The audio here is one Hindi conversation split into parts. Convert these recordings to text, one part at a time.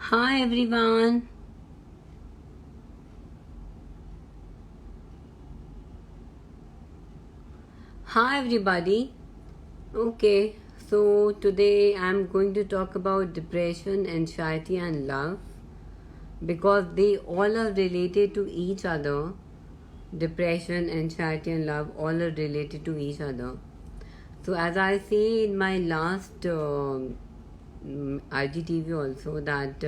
Hi everyone. Hi everybody. Okay, so today I'm going to talk about depression, anxiety, and love because they all are related to each other. Depression, anxiety, and love all are related to each other. So, as I say in my last IGTV also, that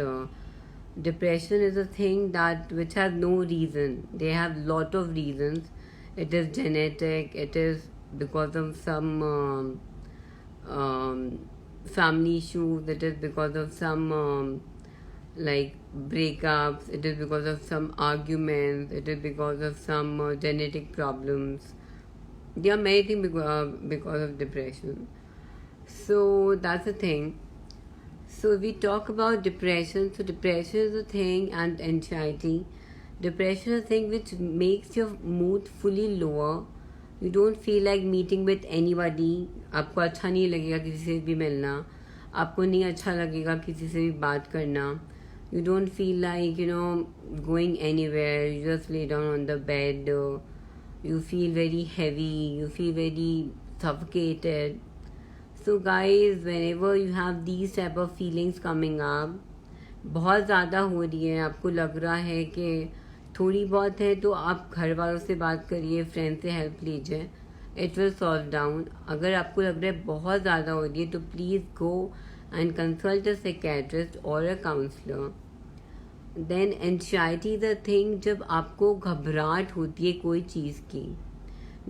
depression is a thing that which has no reason. They have lot of reasons. It is genetic. It is because of some family issues. It is because of some like breakups. It is because of some arguments. It is because of some genetic problems. There are many things because of depression. So that's the thing. So we talk about depression. So depression is a thing, and anxiety. Depression is a thing which makes your mood fully lower. You don't feel like meeting with anybody. आपको अच्छा नहीं लगेगा किसी से भी मिलना. आपको नहीं अच्छा लगेगा किसी से भी बात करना. You don't feel like going anywhere. You just lay down on the bed. You feel very heavy. You feel very suffocated. So guys, whenever you have these type of feelings coming up, बहुत ज़्यादा हो रही है, आपको लग रहा है कि थोड़ी बहुत है, तो आप घर वालों से बात करिए, फ्रेंड से हेल्प लीजिए. It will solve down. अगर आपको लग रहा है बहुत ज़्यादा हो रही है तो please go and consult a psychiatrist और a counsellor. Then anxiety the thing, जब आपको घबराहट होती है कोई चीज़ की.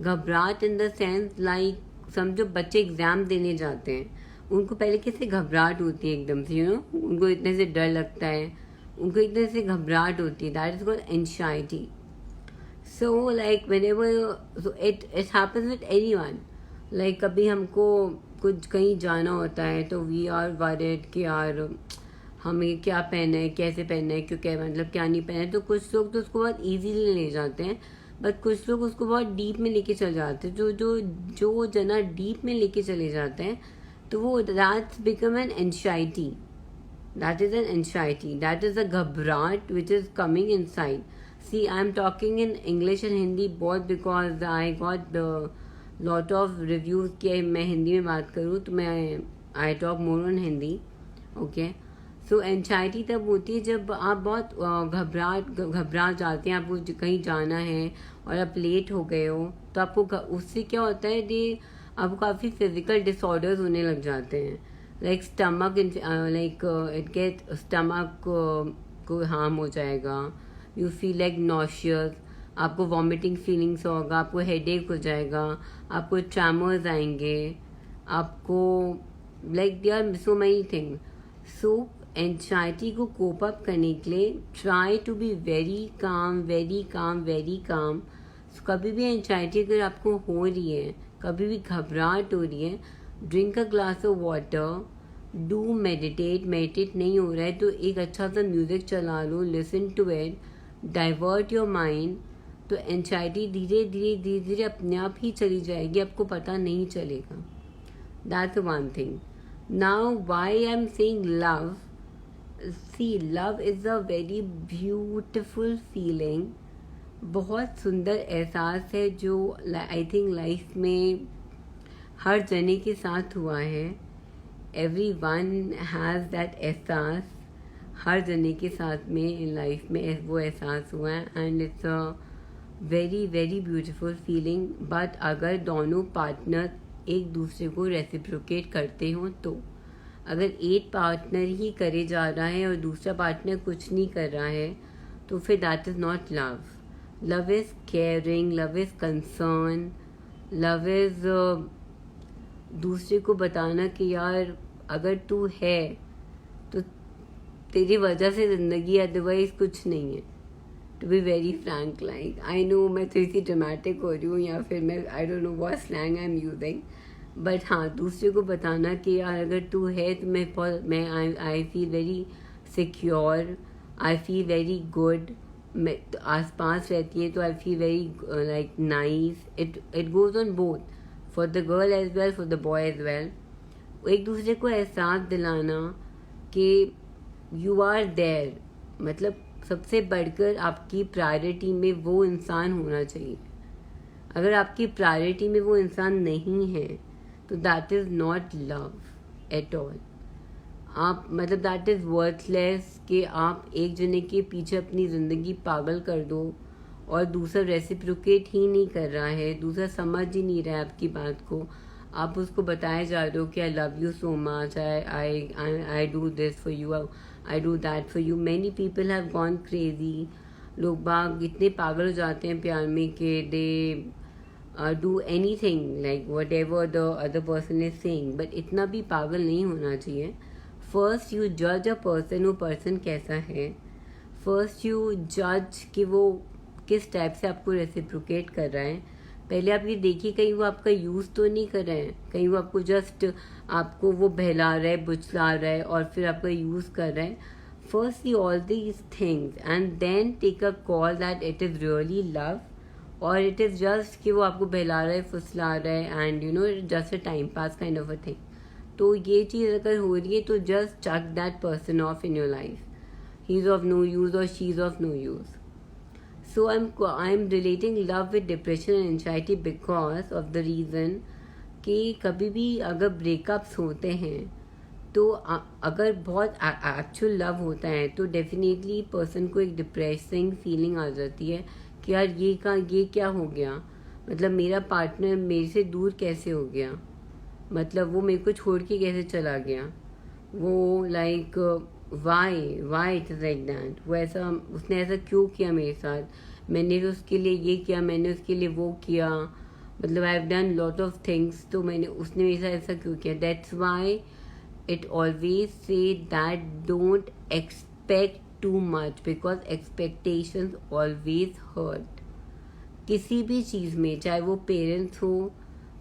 घबराहट इन द सेंस लाइक समझो बच्चे एग्जाम देने जाते हैं, उनको पहले कैसे घबराहट होती है एकदम से, उनको इतने से डर लगता है, उनको इतने से घबराहट होती है. That is called anxiety. So like whenever so it happens with anyone. Like कभी हमको कुछ कहीं जाना होता है तो वी आर वरिड कि यार हमें क्या पहना है, कैसे पहनना है, क्यों क्या मतलब क्या नहीं पहना है. तो कुछ लोग तो उसको बहुत इजीली ले जाते हैं, बट कुछ लोग उसको बहुत डीप में लेके चले जाते हैं. जो जो जो जना डीप में लेके चले जाते हैं तो वो that's become an anxiety. That is an anxiety. That is a घबराहट which is coming inside. See I am talking in English and Hindi both because I got lot of reviews कि मैं हिंदी में बात करूँ तो मैं I talk more on Hindi. Okay. So anxiety तब होती है जब आप बहुत घबरा जाते हैं, आपको कहीं जाना है और आप लेट हो गए हो, तो आपको उससे क्या होता है कि आपको काफ़ी फिजिकल डिसऑर्डर्स होने लग जाते हैं. Like stomach like it get stomach को हार्म हो जाएगा. You feel like nauseous. आपको वॉमिटिंग फीलिंग्स होगा, आपको हेडेक हो जाएगा, आपको ट्रैमर्स आएंगे, आपको like they are so many things. So anxiety को कोप अप करने के लिए try to be very calm, very calm, very calm. कभी भी एंजाइटी अगर आपको हो रही है, कभी भी घबराहट हो रही है, drink a glass of water. Do meditate. Meditate नहीं हो रहा है तो एक अच्छा सा म्यूजिक चला लो, listen to it, divert your mind. तो एंजाइटी धीरे धीरे धीरे धीरे अपने आप ही चली जाएगी, आपको पता नहीं चलेगा. That's one thing. Now why I am saying love. See love is a very beautiful feeling. बहुत सुंदर एहसास है जो आई थिंक लाइफ में हर जने के साथ हुआ है. एवरी वन हैज़ दैट एहसास. हर जने के साथ में लाइफ में वो एहसास हुआ है and it's a very very beautiful feeling. But अगर दोनों पार्टनर एक दूसरे को रेसिप्रोकेट करते हों तो. अगर एक पार्टनर ही करे जा रहा है और दूसरा पार्टनर कुछ नहीं कर रहा है तो फिर that is not love. Love is caring, love is concern, love is दूसरे को बताना कि यार अगर तू है तो तेरी वजह से ज़िंदगी, अदरवाइज कुछ नहीं है. To be very frank, like I know मैं थोड़ी सी ड्रामेटिक हो रही हूँ या फिर मैं I don't know what slang I am using, but हाँ दूसरे को बताना कि यार अगर तू है तो मैं I feel very secure, I feel very good. मैं तो आस पास रहती है तो I feel very like nice. It goes on both, for the girl as well, for the boy as well. एक दूसरे को एहसास दिलाना कि यू आर देयर, मतलब सबसे बढ़कर आपकी प्रायोरिटी में वो इंसान होना चाहिए. अगर आपकी प्रायोरिटी में वो इंसान नहीं है तो that is not love at all. आप मतलब दैट इज़ वर्थलेस कि आप एक जने के पीछे अपनी ज़िंदगी पागल कर दो और दूसरा रेसिप्रोकेट ही नहीं कर रहा है, दूसरा समझ ही नहीं रहा है आपकी बात को. आप उसको बताए जा रहे हो कि I love you so much, I do this for you, I do that for you. Many people have gone crazy. लोग बाग इतने पागल हो जाते हैं प्यार में कि they do any thing like what ever the other person is saying. But इतना भी पागल नहीं होना चाहिए. फर्स्ट यू जज अ पर्सन, वो पर्सन कैसा है. फर्स्ट यू जज कि वो किस टाइप से आपको रेसिप्रोकेट कर रहा है. पहले आप ये देखिए कहीं वो आपका यूज़ तो नहीं कर रहे हैं, कहीं वो आपको जस्ट आपको वो बहला रहा है, बुचला रहा है और फिर आपका यूज़ कर रहा है. First see all these things and then take a call that it is really love और इट इज़ जस्ट कि वो आपको बहला रहा है, फुसला रहा है and you know just a time pass kind of a thing. तो ये चीज़ अगर हो रही है तो just chuck that person off in your life. He is of no use और she is of no use. So I'm relating love with depression and anxiety because of the reason कि कभी भी अगर ब्रेकअप्स होते हैं तो अगर बहुत एक्चुअल लव होता है तो डेफिनेटली पर्सन को एक डिप्रेसिंग फीलिंग आ जाती है कि यार ये क्या हो गया, मतलब मेरा पार्टनर मेरे से दूर कैसे हो गया, मतलब वो मेरे को छोड़ के कैसे चला गया, वो like why it is like that, वो ऐसा उसने ऐसा क्यों किया मेरे साथ, मैंने तो उसके लिए ये किया, मैंने उसके लिए वो किया, मतलब I have done lot of things, तो मैंने उसने मेरे साथ ऐसा क्यों किया. That's why it always say that don't expect too much because expectations always hurt. किसी भी चीज़ में, चाहे वो पेरेंट्स हो,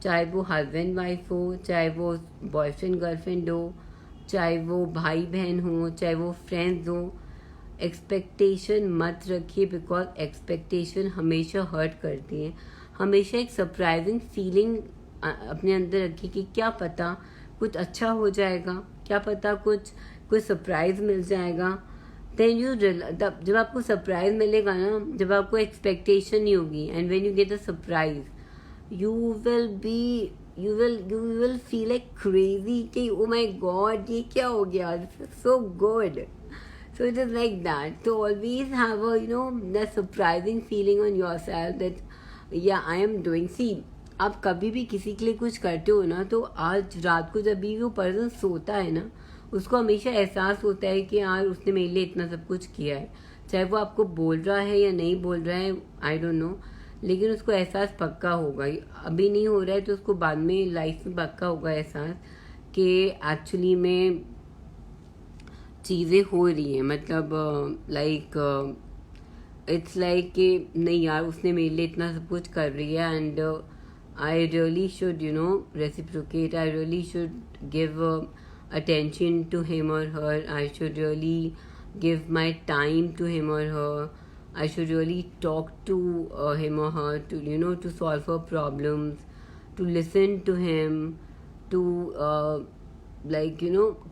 चाहे वो हस्बैंड वाइफ हो, चाहे वो बॉयफ्रेंड गर्लफ्रेंड हो, चाहे वो भाई बहन हो, चाहे वो फ्रेंड्स हो, एक्सपेक्टेशन मत रखिए बिकॉज एक्सपेक्टेशन हमेशा हर्ट करती है. हमेशा एक सरप्राइजिंग फीलिंग अपने अंदर रखिए कि क्या पता कुछ अच्छा हो जाएगा, क्या पता कुछ सरप्राइज मिल जाएगा. देन यू जब आपको सरप्राइज मिलेगा ना, जब आपको एक्सपेक्टेशन नहीं होगी and when you get a surprise you will feel like crazy कि oh my god ये क्या हो गया, this is so good. So it is like that. So always have a that surprising feeling on yourself that yeah I am doing. See, आप कभी भी किसी के लिए कुछ करते हो ना तो आज रात को जब भी वो पर्सन सोता है ना उसको हमेशा एहसास होता है कि यार उसने मेरे लिए इतना सब कुछ किया है. चाहे वो आपको बोल रहा है या नहीं बोल रहा है आई डोंट नो, लेकिन उसको एहसास पक्का होगा. अभी नहीं हो रहा है तो उसको बाद में लाइफ में पक्का होगा एहसास कि एक्चुअली में चीज़ें हो रही हैं. मतलब लाइक इट्स लाइक कि नहीं यार उसने मेरे लिए इतना सब कुछ कर रही है and I really should reciprocate. I really should give attention to him और her. I should really give my time to him और her. I should really talk to him or her to solve her problems, to listen to him, to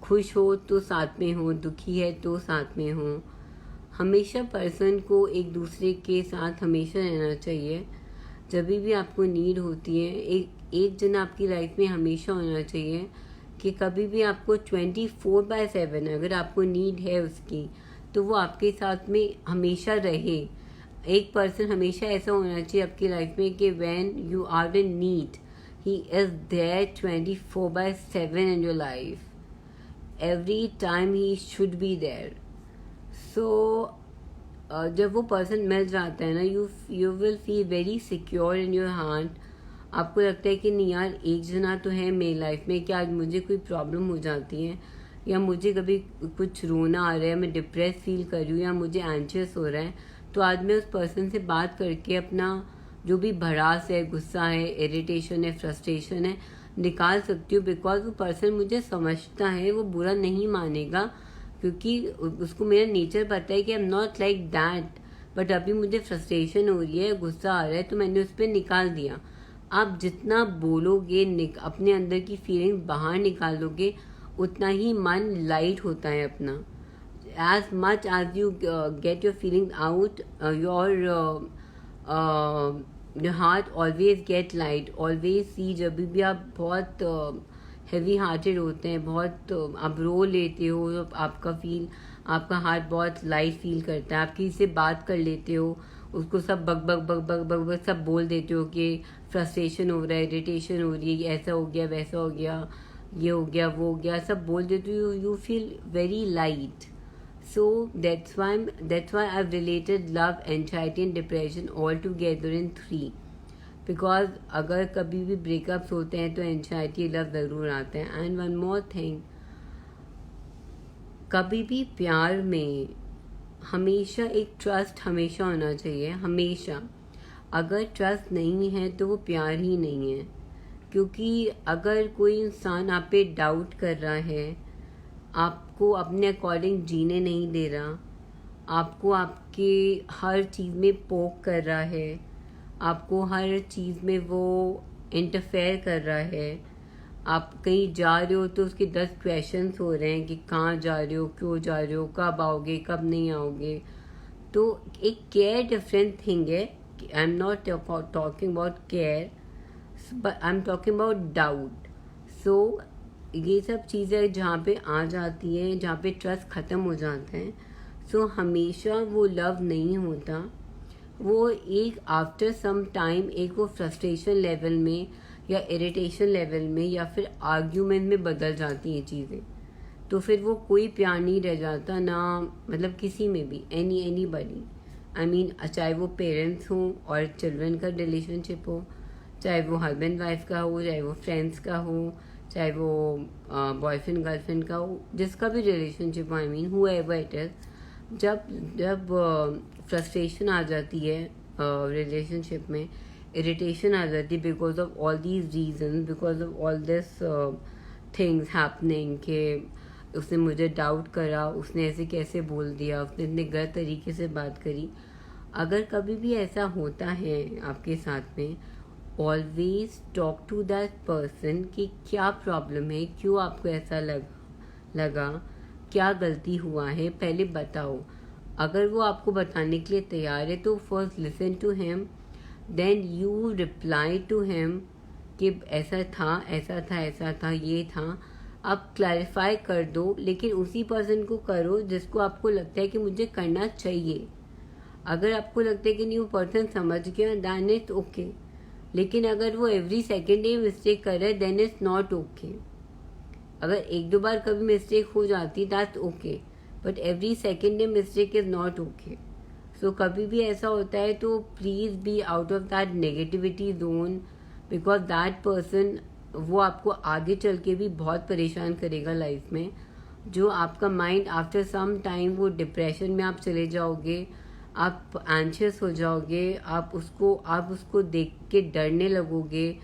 खुश हो तो साथ में हो, दुखी है तो साथ में हो. हमेशा पर्सन को एक दूसरे के साथ हमेशा रहना चाहिए. जब भी आपको नीड होती है एक जन आपकी लाइफ में हमेशा होना चाहिए कि कभी भी आपको 24/7 अगर आपको नीड है उसकी तो वो आपके साथ में हमेशा रहे. एक पर्सन हमेशा ऐसा होना चाहिए आपकी लाइफ में कि when you are in need he is there 24/7 in your life. Every time he should be there. So जब वो पर्सन मिल जाता है ना you will feel very secure in your heart. आपको लगता है कि नहीं यार एक जना तो है मेरी लाइफ में कि आज मुझे कोई प्रॉब्लम हो जाती है या मुझे कभी कुछ रोना आ रहा है, मैं डिप्रेस फील कर रही हूँ या मुझे एंशियस हो रहा है तो आज मैं उस पर्सन से बात करके अपना जो भी भड़ास है, गुस्सा है, इरिटेशन है, फ्रस्ट्रेशन है निकाल सकती हूँ. बिकॉज वो पर्सन मुझे समझता है, वो बुरा नहीं मानेगा क्योंकि उसको मेरा नेचर पता है कि आई am not like that. But अभी मुझे फ्रस्ट्रेशन हो रही है, गुस्सा आ रहा है तो मैंने उस पर निकाल दिया. आप जितना बोलोगे अपने अंदर की फीलिंग बाहर निकालोगे उतना ही मन लाइट होता है अपना. as much as you get your feelings out, your heart always get light. Always see, जब भी आप बहुत हेवी हार्टेड होते हैं, बहुत आप रो लेते हो, आपका हार्ट बहुत लाइट फील करता है, आप किसी से बात कर लेते हो, उसको सब bug bug bug bug bug bug सब बोल देते हो कि फ्रस्ट्रेशन हो रहा है, इरिटेशन हो रही है, ऐसा हो गया, वैसा हो गया, ये हो गया, वो हो गया, सब बोल देते हो, you feel very light. So that's why I've related love, anxiety and depression all together in 3. Because अगर कभी भी ब्रेकअप्स होते हैं तो एंजाइटी लव ज़रूर आते हैं. एंड वन मोर थिंग, कभी भी प्यार में हमेशा एक ट्रस्ट हमेशा होना चाहिए, हमेशा. अगर ट्रस्ट नहीं है तो वो प्यार ही नहीं है. क्योंकि अगर कोई इंसान आप पे डाउट कर रहा है, आपको अपने अकॉर्डिंग जीने नहीं दे रहा, आपको आपके हर चीज़ में पोक कर रहा है, आपको हर चीज़ में वो इंटरफेयर कर रहा है, आप कहीं जा रहे हो तो उसके 10 क्वेश्चंस हो रहे हैं कि कहाँ जा रहे हो, क्यों जा रहे हो, कब आओगे, कब नहीं आओगे. तो एक केयर डिफरेंट थिंग है. I am not talking about care, but I am talking about doubt. So ये सब चीज़ें जहाँ पे आ जाती हैं, जहाँ पे ट्रस्ट ख़त्म हो जाता है, सो हमेशा वो लव नहीं होता. वो एक आफ्टर सम टाइम एक वो फ्रस्ट्रेशन लेवल में या इरिटेशन लेवल में या फिर आर्ग्यूमेंट में बदल जाती हैं चीज़ें. तो फिर वो कोई प्यार नहीं रह जाता ना, मतलब किसी में भी, एनीबडी. आई मीन, चाहे वो पेरेंट्स हों और चिल्ड्रन का रिलेशनशिप हो, चाहे वो हस्बैंड वाइफ का हो, चाहे वो फ्रेंड्स का हो, चाहे वो बॉयफ्रेंड गर्लफ्रेंड का हो, जिसका भी relationship, I mean whoever it is. जब फ्रस्ट्रेशन आ जाती है रिलेशनशिप में, इरिटेशन आ जाती है because of all these reason, because of all this things happening, कि उसने मुझे डाउट करा, उसने ऐसे कैसे बोल दिया, उसने इतने गलत तरीके से बात करी. अगर कभी भी ऐसा होता है आपके साथ में, always talk to that person कि क्या प्रॉब्लम है, क्यों आपको ऐसा लगा, क्या गलती हुआ है, पहले बताओ. अगर वो आपको बताने के लिए तैयार है तो first listen to him, then you reply to him कि ऐसा था, ऐसा था, ऐसा था, ये था. आप क्लैरिफाई कर दो, लेकिन उसी पर्सन को करो जिसको आपको लगता है कि मुझे करना चाहिए. अगर आपको लगता है कि नहीं वो पर्सन समझ गया, दैन इट्स ओके. लेकिन अगर वो एवरी सेकेंड डे मिस्टेक करे, देन इट्स नॉट ओके. अगर 1-2 बार कभी मिस्टेक हो जाती, that's okay, but every second day mistake is not okay. So कभी भी ऐसा होता है तो please be out of that negativity zone, because that person वो आपको आगे चल के भी बहुत परेशान करेगा लाइफ में. जो आपका माइंड आफ्टर सम टाइम वो डिप्रेशन में आप चले जाओगे, आप एंशियस हो जाओगे, आप उसको देख के डरने लगोगे,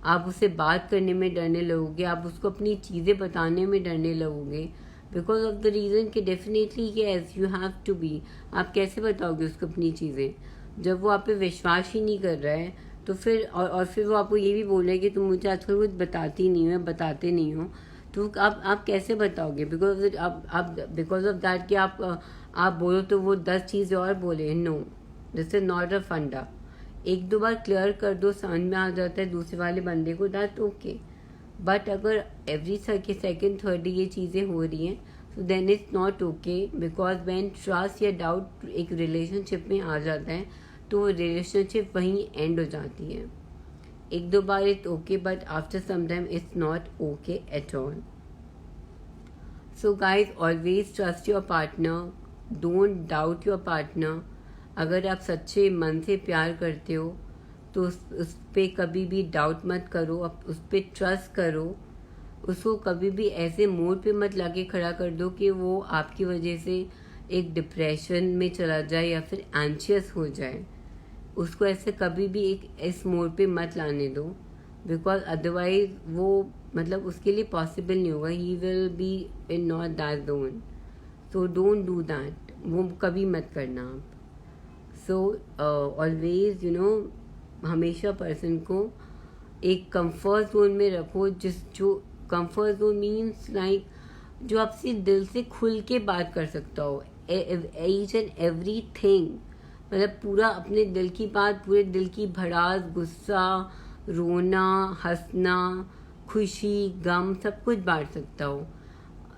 आप उससे बात करने में डरने लगोगे, आप उसको अपनी चीज़ें बताने में डरने लगोगे, बिकॉज ऑफ द रीज़न कि definitely yes you have to be. आप कैसे बताओगे उसको अपनी चीज़ें जब वो आप पे विश्वास ही नहीं कर रहा है. तो फिर और फिर वो आपको ये भी बोल रहे हैं कि तुम मुझे आजकल कुछ बताती नहीं हो, बताते नहीं हो, तो आप कैसे बताओगे. बिकॉज ऑफ दैट कि आप बोलो तो वो 10 चीज़ें और बोले. No, this is not a funda. 1-2 bar clear कर दो, समझ में आ जाता है दूसरे वाले बंदे को, दैट ओके. बट अगर एवरी सेकेंड थर्ड ये चीज़ें हो रही हैं, so then it's not okay. Because when trust या डाउट एक रिलेशनशिप में आ जाता है तो वो रिलेशनशिप वहीं एंड हो जाती है. 1-2 बार it's okay, but after some time it's not okay at all. So guys, always trust your partner, don't doubt your partner. अगर आप सच्चे मन से प्यार करते हो तो उस पर कभी भी डाउट मत करो, आप उस पर ट्रस्ट करो. उसको कभी भी ऐसे मोड पे मत लाके खड़ा कर दो कि वो आपकी वजह से एक डिप्रेशन में चला जाए या फिर एंशियस हो जाए. उसको ऐसे कभी भी एक इस मोड पे मत लाने दो, बिकॉज अदरवाइज वो मतलब उसके लिए पॉसिबल नहीं होगा. He will be in not that zone. So don't do that, वो कभी मत करना आप. सो ऑलवेज हमेशा पर्सन को एक कंफर्ट जोन में रखो. जो कंफर्ट जोन मीन्स लाइक जो आपसे दिल से खुल के बात कर सकता हो, ईच एंड एवरी थिंग, मतलब पूरा अपने दिल की बात, पूरे दिल की भड़ास, गुस्सा, रोना, हंसना, खुशी, गम, सब कुछ बांट सकता हो।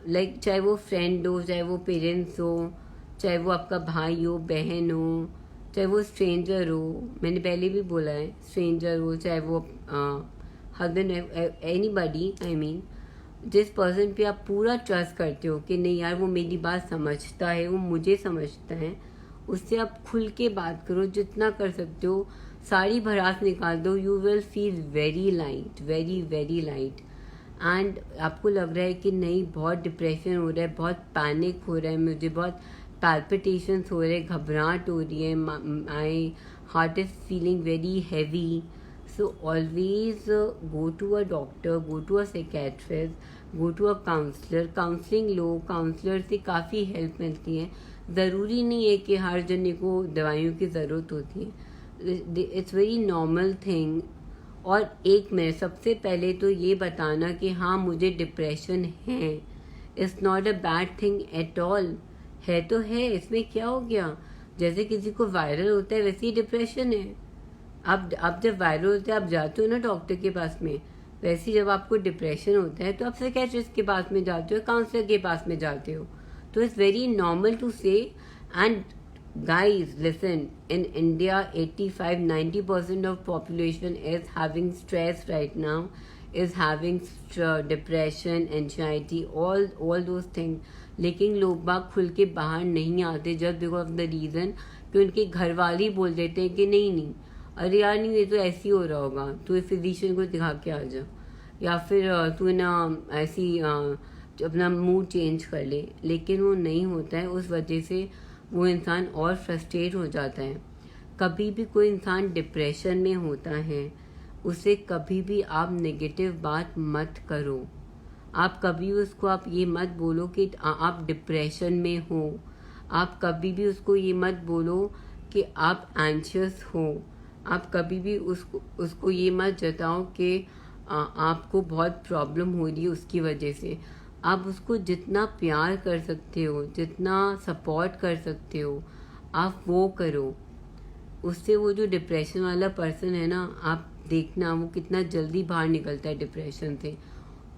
लाइक चाहे वो फ्रेंड हो, चाहे वो पेरेंट्स हो, चाहे वो आपका भाई हो, बहन हो, चाहे वो स्ट्रेंजर हो, मैंने पहले भी बोला है, स्ट्रेंजर हो, चाहे वो हस्बैंड, एनीबॉडी, आई मीन जिस पर्सन पे आप पूरा ट्रस्ट करते हो कि नहीं यार वो मेरी बात समझता है, वो मुझे समझता है, उससे आप खुल के बात करो, जितना कर सकते हो सारी भड़ास निकाल दो। You will feel very light, very very light. And आपको लग रहा है कि नहीं बहुत डिप्रेशन हो रहा है, बहुत पैनिक हो रहा है, मुझे बहुत पैल्पिटेशंस हो रहे हैं, घबराहट हो रही है, my heart is feeling very heavy. So always go to a doctor, go to a psychiatrist, go to a counselor, counselling लो, काउंसलर से काफ़ी हेल्प मिलती है। ज़रूरी नहीं है कि हर जने को दवाइयों की ज़रूरत होती है, इट्स वेरी नॉर्मल थिंग। और एक मिनट, सबसे पहले तो ये बताना कि हाँ मुझे डिप्रेशन है, it's not a bad thing at all. है तो है, इसमें क्या हो गया? जैसे किसी को वायरल होता है वैसे ही डिप्रेशन है। आप जब वायरल होते हैं आप जाते हो ना डॉक्टर के पास में, वैसे ही जब आपको डिप्रेशन होता है तो आप साइकियाट्रिस्ट के पास में जाते हो, काउंसलर के पास में जाते हो। तो इट्स वेरी नॉर्मल टू से। And guys listen, in India 85-90% of population is having stress right now, is having depression, anxiety, all those things। लेकिन लोग बाग खुल के बाहर नहीं आते just because of the reason कि उनके घर वाले ही बोल देते हैं कि नहीं नहीं, अरे यार नहीं ये तो ऐसे ही हो रहा होगा, तू फिजिशियन को दिखा के आ जा, या फिर तू ना ऐसी अपना मूड चेंज कर ले। लेकिन वो नहीं होता है, उस वजह से वो इंसान और फ्रस्ट्रेट हो जाता है। कभी भी कोई इंसान डिप्रेशन में होता है उसे कभी भी आप नेगेटिव बात मत करो। आप कभी उसको आप ये मत बोलो कि आप डिप्रेशन में हो। आप कभी भी उसको ये मत बोलो कि आप एंशियस हो। आप कभी भी उसको ये मत जताओ कि आपको बहुत प्रॉब्लम हो रही है उसकी वजह से। आप उसको जितना प्यार कर सकते हो, जितना सपोर्ट कर सकते हो, आप वो करो। उससे वो जो डिप्रेशन वाला पर्सन है ना, आप देखना वो कितना जल्दी बाहर निकलता है डिप्रेशन से।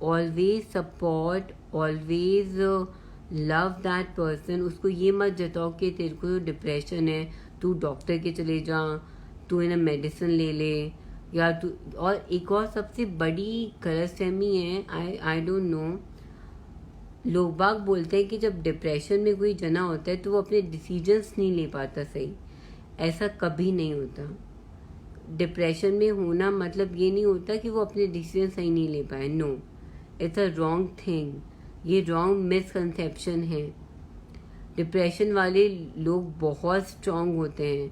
Always support, always love that person. उसको ये मत जताओ कि तेरे को डिप्रेशन है, तू डॉक्टर के चले जा, तू ना मेडिसिन ले ले, या तू। और एक और सबसे बड़ी गलतफहमी है, आई डोंट नो, लोग बाग बोलते हैं कि जब डिप्रेशन में कोई जना होता है तो वो अपने डिसीजंस नहीं ले पाता सही। ऐसा कभी नहीं होता। डिप्रेशन में होना मतलब ये नहीं होता कि वो अपने डिसीजन सही नहीं ले पाए। No, it's a wrong thing. ये रॉन्ग मिसकंसेप्शन है। डिप्रेशन वाले लोग बहुत स्ट्रांग होते हैं।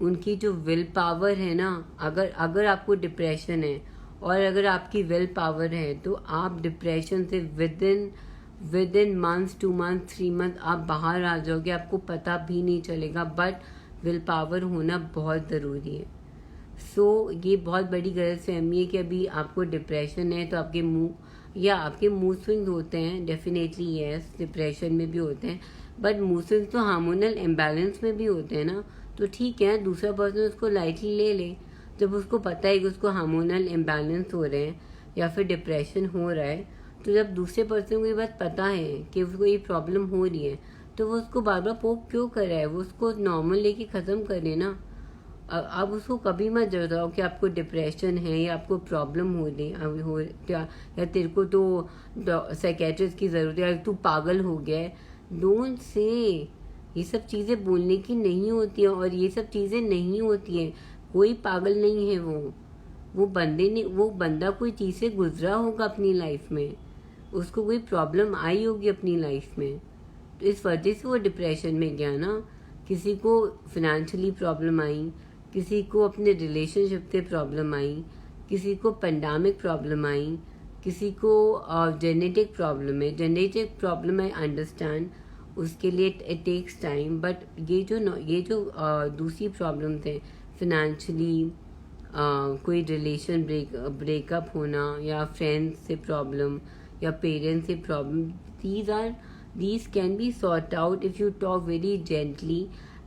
उनकी जो विल पावर है ना, अगर आपको डिप्रेशन है और अगर आपकी विल पावर है तो आप डिप्रेशन से with in months, 2 month, 3 month आप बाहर आ जाओगे, आपको पता भी नहीं चलेगा। बट विल पावर होना बहुत ज़रूरी है। ये बहुत बड़ी गलतफहमी है कि अभी आपको डिप्रेशन है तो आपके मूड स्विंग्स होते हैं। डेफिनेटली यस, डिप्रेशन में भी होते हैं, बट मूड स्विंग्स तो हार्मोनल इम्बैलेंस में भी होते हैं ना। तो ठीक है, दूसरा पर्सन उसको लाइटली ले ले। जब उसको पता है कि उसको हार्मोनल इम्बैलेंस हो रहे हैं या फिर डिप्रेशन हो रहा है, तो जब दूसरे पर्सन को ये बात पता है कि उसको ये प्रॉब्लम हो रही है तो वो उसको बार बार पोक क्यों कर रहा है? वो उसको नॉर्मल लेके ख़त्म करे ना। आप उसको कभी मत जताओ कि आपको डिप्रेशन है या आपको प्रॉब्लम हो रही या तेरे को तो साइकेट्रिस्ट की ज़रूरत है या तू पागल हो गया है। Don't say. ये सब चीज़ें बोलने की नहीं होती हैं और ये सब चीज़ें नहीं होती हैं। कोई पागल नहीं है। वो बंदा कोई चीज़ से गुजरा होगा अपनी लाइफ में, उसको कोई प्रॉब्लम आई होगी अपनी लाइफ में, तो इस वजह से वो डिप्रेशन में गया ना। किसी को फिनेंशियली प्रॉब्लम आई, किसी को अपने रिलेशनशिप से प्रॉब्लम आई, किसी को पेंडेमिक प्रॉब्लम आई, किसी को जेनेटिक प्रॉब्लम है। जेनेटिक प्रॉब्लम आई अंडरस्टैंड, उसके लिए इट टेक्स टाइम। बट ये जो दूसरी प्रॉब्लम्स हैं, फिनेंशियली, कोई रिलेशन ब्रेकअप होना, या फ्रेंड्स से प्रॉब्लम, या पेरेंट्स से problem, these can be sort out if you talk very gently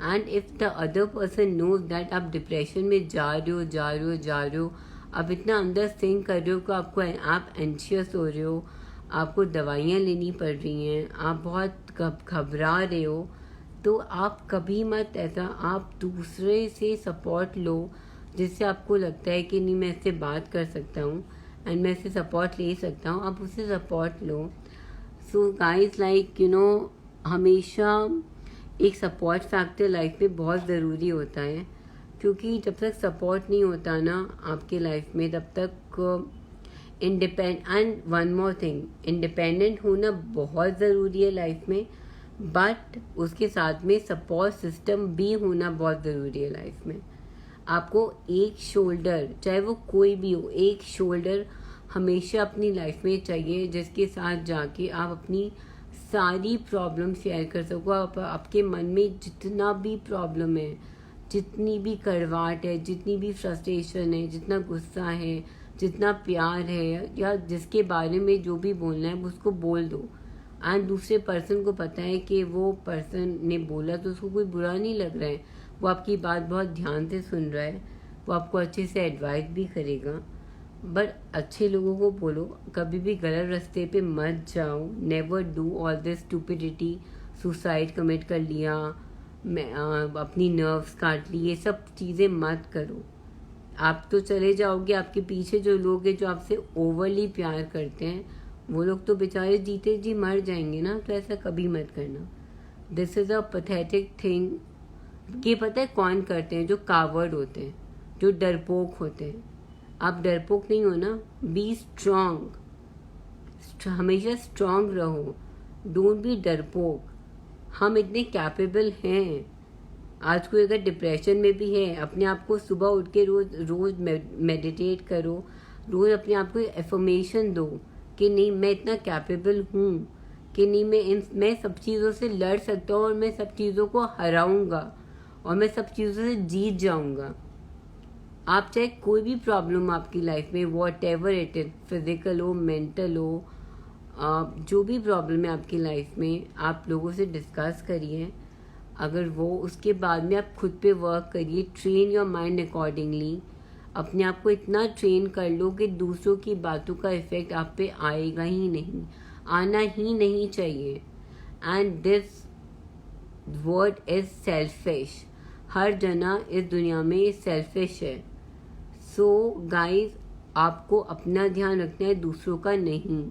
and if the other person knows that आप डिप्रेशन में जा रहे हो, आप इतना अंदर थिंक कर रहे हो कि आप एंशियस हो रहे हो, आपको दवाइयाँ लेनी पड़ रही हैं, आप बहुत घबरा रहे हो, तो आप कभी मत ऐसा, आप दूसरे से सपोर्ट लो जिससे आपको लगता है कि नहीं मैं इससे बात कर सकता हूँ एंड मैं इससे सपोर्ट ले सकता हूँ, आप उससे सपोर्ट लो. सो गाइज लाइक हमेशा एक सपोर्ट फैक्टर लाइफ में बहुत ज़रूरी होता है, क्योंकि जब तक सपोर्ट नहीं होता ना आपके लाइफ में तब तक and one more thing, independent होना बहुत ज़रूरी है लाइफ में, बट उसके साथ में सपोर्ट सिस्टम भी होना बहुत ज़रूरी है लाइफ में. आपको एक शोल्डर, चाहे वो कोई भी हो, एक शोल्डर हमेशा अपनी लाइफ में चाहिए जिसके साथ जाके आप अपनी सारी प्रॉब्लम शेयर कर सको. आपके मन में जितना भी प्रॉब्लम है, जितनी भी कड़वाहट है, जितनी भी फ्रस्ट्रेशन है, जितना गुस्सा है, जितना प्यार है, या जिसके बारे में जो भी बोलना है उसको बोल दो. एंड दूसरे पर्सन को पता है कि वो पर्सन ने बोला तो उसको कोई बुरा नहीं लग रहा है, वो आपकी बात बहुत ध्यान से सुन रहा है, वो आपको अच्छे से एडवाइस भी करेगा. बट अच्छे लोगों को बोलो, कभी भी गलत रास्ते पे मत जाओ. Never do all this stupidity, suicide commit कर लिया, अपनी नर्व्स काट ली, ये सब चीज़ें मत करो. आप तो चले जाओगे, आपके पीछे जो लोग हैं जो आपसे ओवरली प्यार करते हैं वो लोग तो बेचारे जीते जी मर जाएंगे ना. तो ऐसा कभी मत करना. This is a pathetic thing. ये पता है कौन करते हैं? जो कावर्ड होते हैं, जो डरपोक होते हैं. आप डरपोक नहीं हो ना. बी स्ट्रांग, हमेशा स्ट्रांग रहो. डोंट बी डरपोक. हम इतने कैपेबल हैं. आज कोई अगर डिप्रेशन में भी है, अपने आप को सुबह उठ के रोज मेडिटेट करो, रोज अपने आप को एफर्मेशन दो कि नहीं मैं इतना कैपेबल हूँ, कि नहीं मैं सब चीज़ों से लड़ सकता हूँ और मैं सब चीज़ों को हराऊंगा और मैं सब चीज़ों से जीत जाऊंगा. आप चाहे कोई भी प्रॉब्लम आपकी लाइफ में, what ever it is, physical हो, मेंटल हो, जो भी प्रॉब्लम है आपकी लाइफ में, आप लोगों से डिस्कस करिए. अगर वो उसके बाद में आप खुद पे वर्क करिए. Train your mind accordingly. अपने आप को इतना ट्रेन कर लो कि दूसरों की बातों का इफेक्ट आप पे आएगा ही नहीं, आना ही नहीं चाहिए. And this word is selfish. हर जना इस दुनिया में सेल्फिश है. सो गाइज, आपको अपना ध्यान रखना है, दूसरों का नहीं.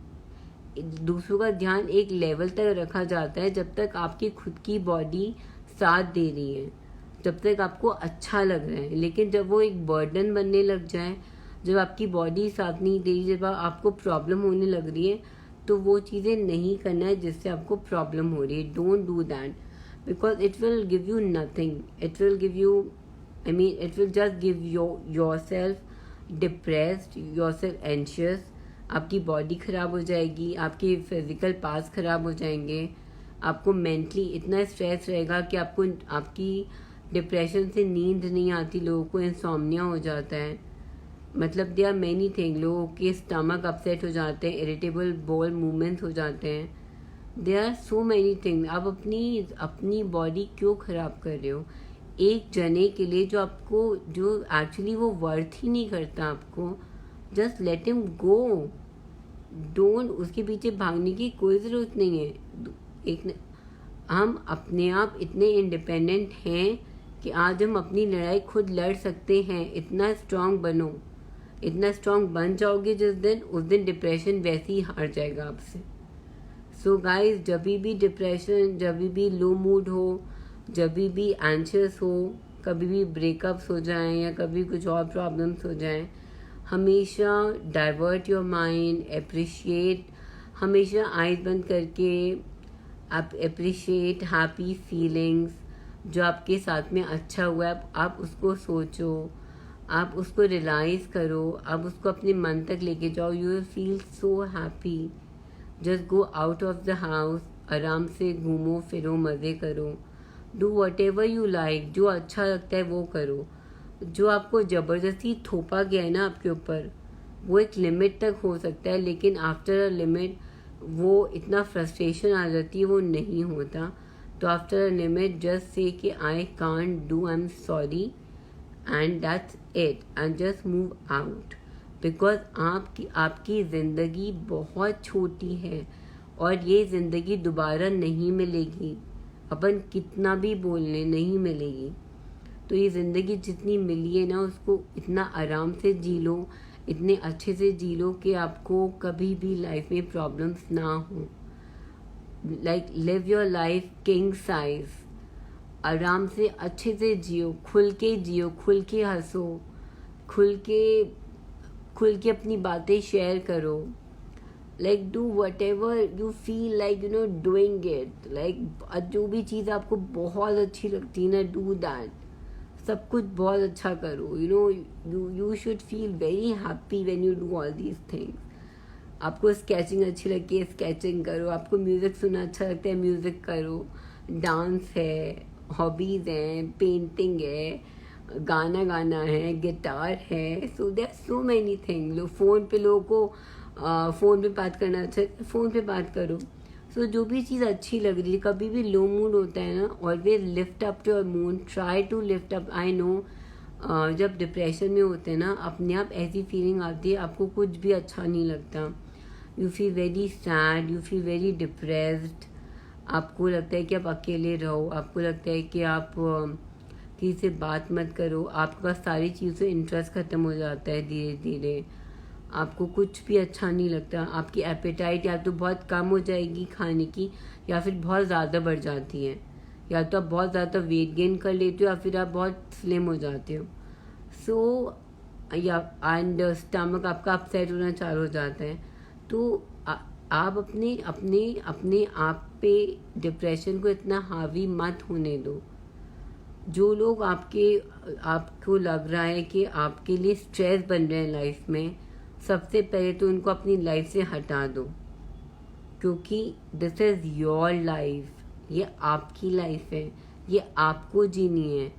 दूसरों का ध्यान एक लेवल तक रखा जाता है जब तक आपकी खुद की बॉडी साथ दे रही है, जब तक आपको अच्छा लग रहा है. लेकिन जब वो एक बर्डन बनने लग जाए, जब आपकी बॉडी साथ नहीं दे रही, जब आपको प्रॉब्लम होने लग रही है, तो वो चीज़ें नहीं करना है जिससे आपको प्रॉब्लम हो रही है. Don't do that, because it will give you nothing. It will give you, it will just give yourself depressed, yourself anxious. आपकी बॉडी ख़राब हो जाएगी, आपके फिजिकल पार्ट्स ख़राब हो जाएंगे, आपको मेंटली इतना स्ट्रेस रहेगा कि आपको आपकी डिप्रेशन से नींद नहीं आती. लोगों को इंसोम्निया हो जाता है. मतलब दे आर मैनी थिंग. लोगों के स्टमक अपसेट हो जाते हैं, इरिटेबल बॉल मूवमेंट्स हो जाते हैं. There are so many thing. आप अपनी बॉडी क्यों ख़राब कर रहे हो एक जने के लिए जो एक्चुअली वो वर्थ ही नहीं करता आपको. Just let him go. Don't, उसके पीछे भागने की कोई ज़रूरत नहीं है. हम अपने आप इतने इंडिपेंडेंट हैं कि आज हम अपनी लड़ाई खुद लड़ सकते हैं. इतना स्ट्रांग बनो. इतना स्ट्रांग बन जाओगे जिस दिन, उस दिन डिप्रेशन वैसे ही हार जाएगा आपसे. सो गाइज, जब भी डिप्रेशन, जब भी लो मूड हो, जब भी एंशियस हो, कभी भी ब्रेकअप्स हो जाएं या कभी कुछ और प्रॉब्लम्स हो जाएं, हमेशा डाइवर्ट योर माइंड. अप्रिशिएट, हमेशा आइज बंद करके आप अप्रिशिएट हैप्पी फीलिंग्स. जो आपके साथ में अच्छा हुआ है आप उसको सोचो, आप उसको रियलाइज़ करो, आप उसको अपने मन तक लेके जाओ. You will feel so happy. Just go out of the house, आराम से घूमो फिरो, मज़े करो. Do what ever you like. जो अच्छा लगता है वो करो. जो आपको ज़बरदस्ती थोपा गया है ना आपके ऊपर, वो एक लिमिट तक हो सकता है, लेकिन आफ्टर अ लिमिट वो इतना फ्रस्ट्रेशन आ जाती है, वो नहीं होता. तो after a limit just say कि I can't do, I am sorry, and that's it, and just move out. Because आपकी ज़िंदगी बहुत छोटी है और ये ज़िंदगी दोबारा नहीं मिलेगी. अपन कितना भी बोल लें, नहीं मिलेगी. तो ये ज़िंदगी जितनी मिली है ना, उसको इतना आराम से जी लो, इतने अच्छे से जी लो कि आपको कभी भी लाइफ में प्रॉब्लम्स ना हो. Like live your life king size. आराम से अच्छे से जियो, खुल के हंसो, खुल के अपनी बातें शेयर करो. Like do what ever you feel like doing it. Like जो भी चीज़ आपको बहुत अच्छी लगती है ना, डू दैट. सब कुछ बहुत अच्छा करो. You should feel very happy when you do all these things. आपको स्केचिंग अच्छी लगती है, स्केचिंग करो. आपको म्यूज़िक सुनना अच्छा लगता है, म्यूज़िक करो. डांस है, हॉबीज़ हैं, पेंटिंग है, गाना गाना है, गिटार है. So there so many thing. Phone पे लोगों को फ़ोन पे बात करना अच्छा है, फ़ोन पे बात करो. सो जो भी चीज़ अच्छी लग रही है, कभी भी लो मूड होता है ना, always lift up to your mood, try to lift up. I know जब डिप्रेशन में होते हैं ना, अपने आप ऐसी फीलिंग आती है, आपको कुछ भी अच्छा नहीं लगता. You feel very sad, you feel very depressed. आपको लगता है कि आप अकेले रहो, आपको लगता है कि आप किसी से बात मत करो. आपका सारी चीज़ों से इंटरेस्ट ख़त्म हो जाता है धीरे धीरे. आपको कुछ भी अच्छा नहीं लगता. आपकी एपेटाइट या तो बहुत कम हो जाएगी खाने की, या फिर बहुत ज़्यादा बढ़ जाती है. या तो आप बहुत ज़्यादा वेट गेन कर लेते हो, या फिर आप बहुत स्लिम हो जाते हो. सो या एंड स्टमक आपका अपसेट होना चालू हो जाता है. तो आप अपने आप पे डिप्रेशन को इतना हावी मत होने दो. जो लोग आपको लग रहा है कि आपके लिए स्ट्रेस बन रहे हैं लाइफ में, सबसे पहले तो उनको अपनी लाइफ से हटा दो. क्योंकि दिस इज़ योर लाइफ. ये आपकी लाइफ है, ये आपको जीनी है.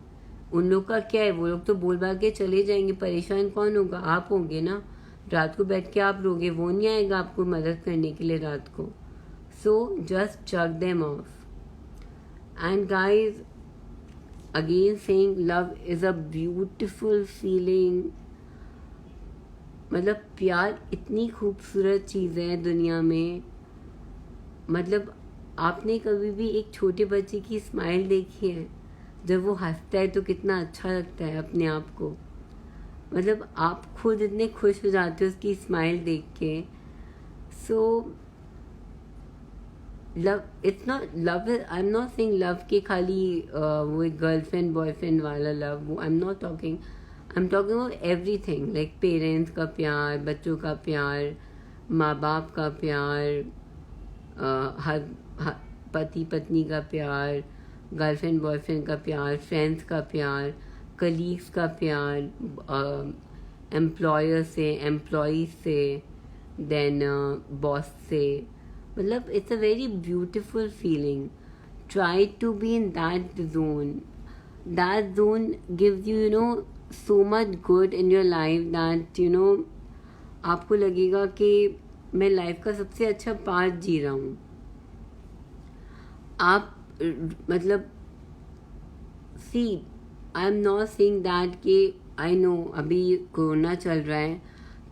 उन लोग का क्या है, वो लोग तो बोल बाल के चले जाएंगे. परेशान कौन होगा? आप होंगे ना. रात को बैठ के आप रोगे, वो नहीं आएगा आपको मदद करने के लिए रात को. So just chuck them off. And guys, again saying, love is a beautiful feeling. मतलब प्यार इतनी खूबसूरत चीज़ है दुनिया में. मतलब आपने कभी भी एक छोटे बच्चे की स्माइल देखी है? जब वो हंसता है तो कितना अच्छा लगता है अपने आप को. मतलब आप खुद इतने खुश हो जाते हो उसकी स्माइल देख के. So love, it's not love, I am not saying love के खाली वो एक गर्लफ्रेंड बॉयफ्रेंड वाला लव. वो आई am not talking. I am talking about everything. Like parents का प्यार, बच्चों का प्यार, माँ बाप का प्यार, हर पति पत्नी का प्यार, गर्लफ्रेंड बॉयफ्रेंड का प्यार, फ्रेंड्स का प्यार, कलीग्स का प्यार, एम्प्लॉयर से, एम्प्लॉई से, देन बॉस से. मतलब it's a very beautiful feeling. Try to be in that zone. That zone gives you so much good in your life that आपको लगेगा कि मैं लाइफ का सबसे अच्छा पार्ट जी रहा हूँ. आप मतलब see, I am not saying that कि आई नो अभी कोरोना चल रहा है,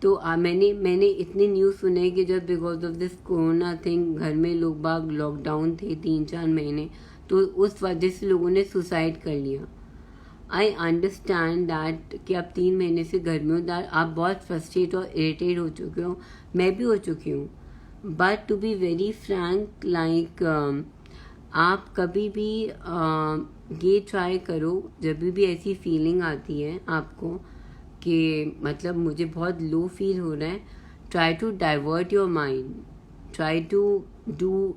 तो मैंने इतने न्यूज़ सुने कि जब because of this corona thing घर में लोग बाग लॉकडाउन थे 3-4 महीने, तो उस वजह से लोगों ने सुसाइड कर लिया. आई अंडरस्टैंड दैट कि आप 3 महीने से घर में हो, दैट आप बहुत फ्रस्ट्रेट और इरिटेट हो चुके हो. मैं भी हो चुकी हूँ. But to be very frank, like आप कभी भी ये ट्राई करो, जब भी ऐसी फीलिंग आती है आपको कि मतलब मुझे बहुत लो फील हो रहा है, try to divert your mind. Try to read,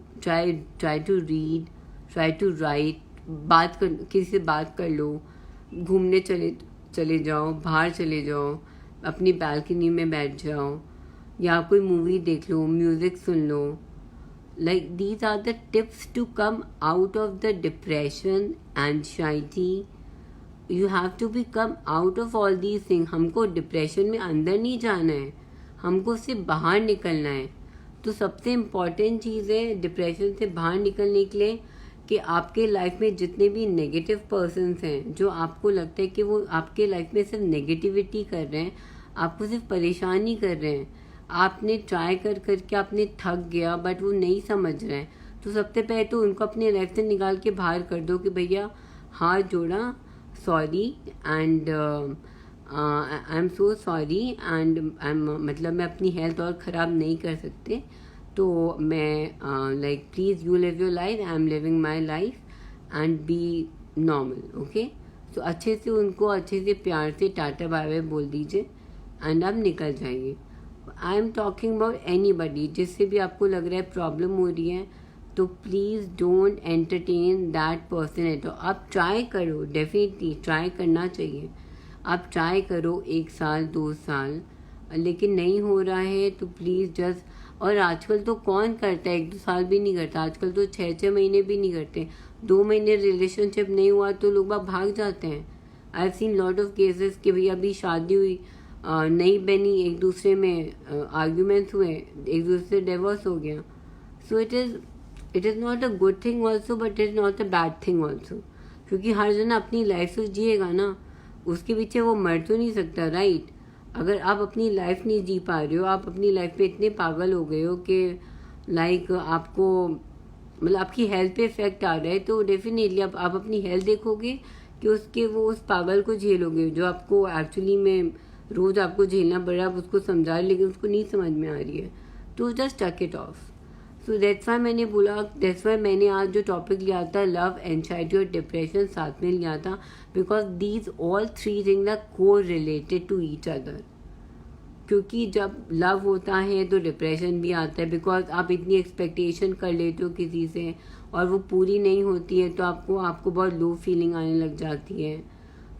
try to write. किसी से बात कर लो, घूमने चले जाओ, बाहर चले जाओ, अपनी बालकनी में बैठ जाओ, या कोई मूवी देख लो, म्यूज़िक सुन लो. Like these are the tips to come out of the depression, anxiety. You have to become out of all these things. हमको डिप्रेशन में अंदर नहीं जाना है, हमको उससे बाहर निकलना है. तो सबसे इम्पॉर्टेंट चीज़ है डिप्रेशन से बाहर निकलने के लिए कि आपके लाइफ में जितने भी नेगेटिव पर्सन्स हैं, जो आपको लगता है कि वो आपके लाइफ में सिर्फ नेगेटिविटी कर रहे हैं, आपको सिर्फ परेशान ही कर रहे हैं, आपने ट्राई कर करके आपने थक गया बट वो नहीं समझ रहे हैं, तो सबसे पहले तो उनको अपने लाइफ से निकाल के बाहर कर दो कि भैया हाथ जोड़ा, sorry and I am so sorry and मतलब मैं अपनी हेल्थ और ख़राब नहीं कर सकते, तो मैं like please you live your life, I am living my life and B normal, okay. तो अच्छे से उनको अच्छे से प्यार से टाटा बाय बाय बोल दीजिए एंड आप निकल जाइए। आई एम टॉकिंग अबाउट एनी बडी, जिससे भी आपको लग रहा है प्रॉब्लम हो रही है, तो please don't entertain that person at all. आप ट्राई करो, डेफिनेटली ट्राई करना चाहिए, आप ट्राई करो 1 साल 2 साल, लेकिन नहीं हो रहा है तो प्लीज़ जस्ट, और आजकल तो कौन करता है, 1-2 साल भी नहीं करता, आजकल तो 6-6 महीने भी नहीं करते, 2 महीने रिलेशनशिप नहीं हुआ तो लोग भाग जाते हैं। I have seen lot of cases कि भैया अभी शादी हुई, नहीं बनी, एक दूसरे में आर्ग्यूमेंट्स हुए, एक दूसरे से डिवोर्स हो गया। So it is not a good thing also but it is not a bad thing also, क्योंकि हर जना अपनी लाइफ तो जिएगा ना, उसके पीछे वो मर तो नहीं सकता, राइट। अगर आप अपनी लाइफ नहीं जी पा रहे हो, आप अपनी लाइफ पे इतने पागल हो गए हो कि लाइक आपको मतलब आपकी हेल्थ पे इफेक्ट आ रहा है, तो डेफिनेटली आप अपनी हेल्थ देखोगे कि उसके वो उस पागल को झेलोगे जो आपको एक्चुअली में रोज आपको झेलना पड़ रहा है, आप उसको समझा रहे लेकिन उसको नहीं समझ में आ रही है, तो जस्ट टक it of. So that's why मैंने बोला, दैट्स वाई मैंने आज जो टॉपिक लिया था लव, एंजाइटी और डिप्रेशन साथ में लिया था, because these all 3 things are को रिलेटेड टू ईच अदर। क्योंकि जब लव होता है तो डिप्रेशन भी आता है, बिकॉज आप इतनी एक्सपेक्टेशन कर लेते हो किसी से और वो पूरी नहीं होती है तो आपको बहुत लो फीलिंग आने लग जाती है।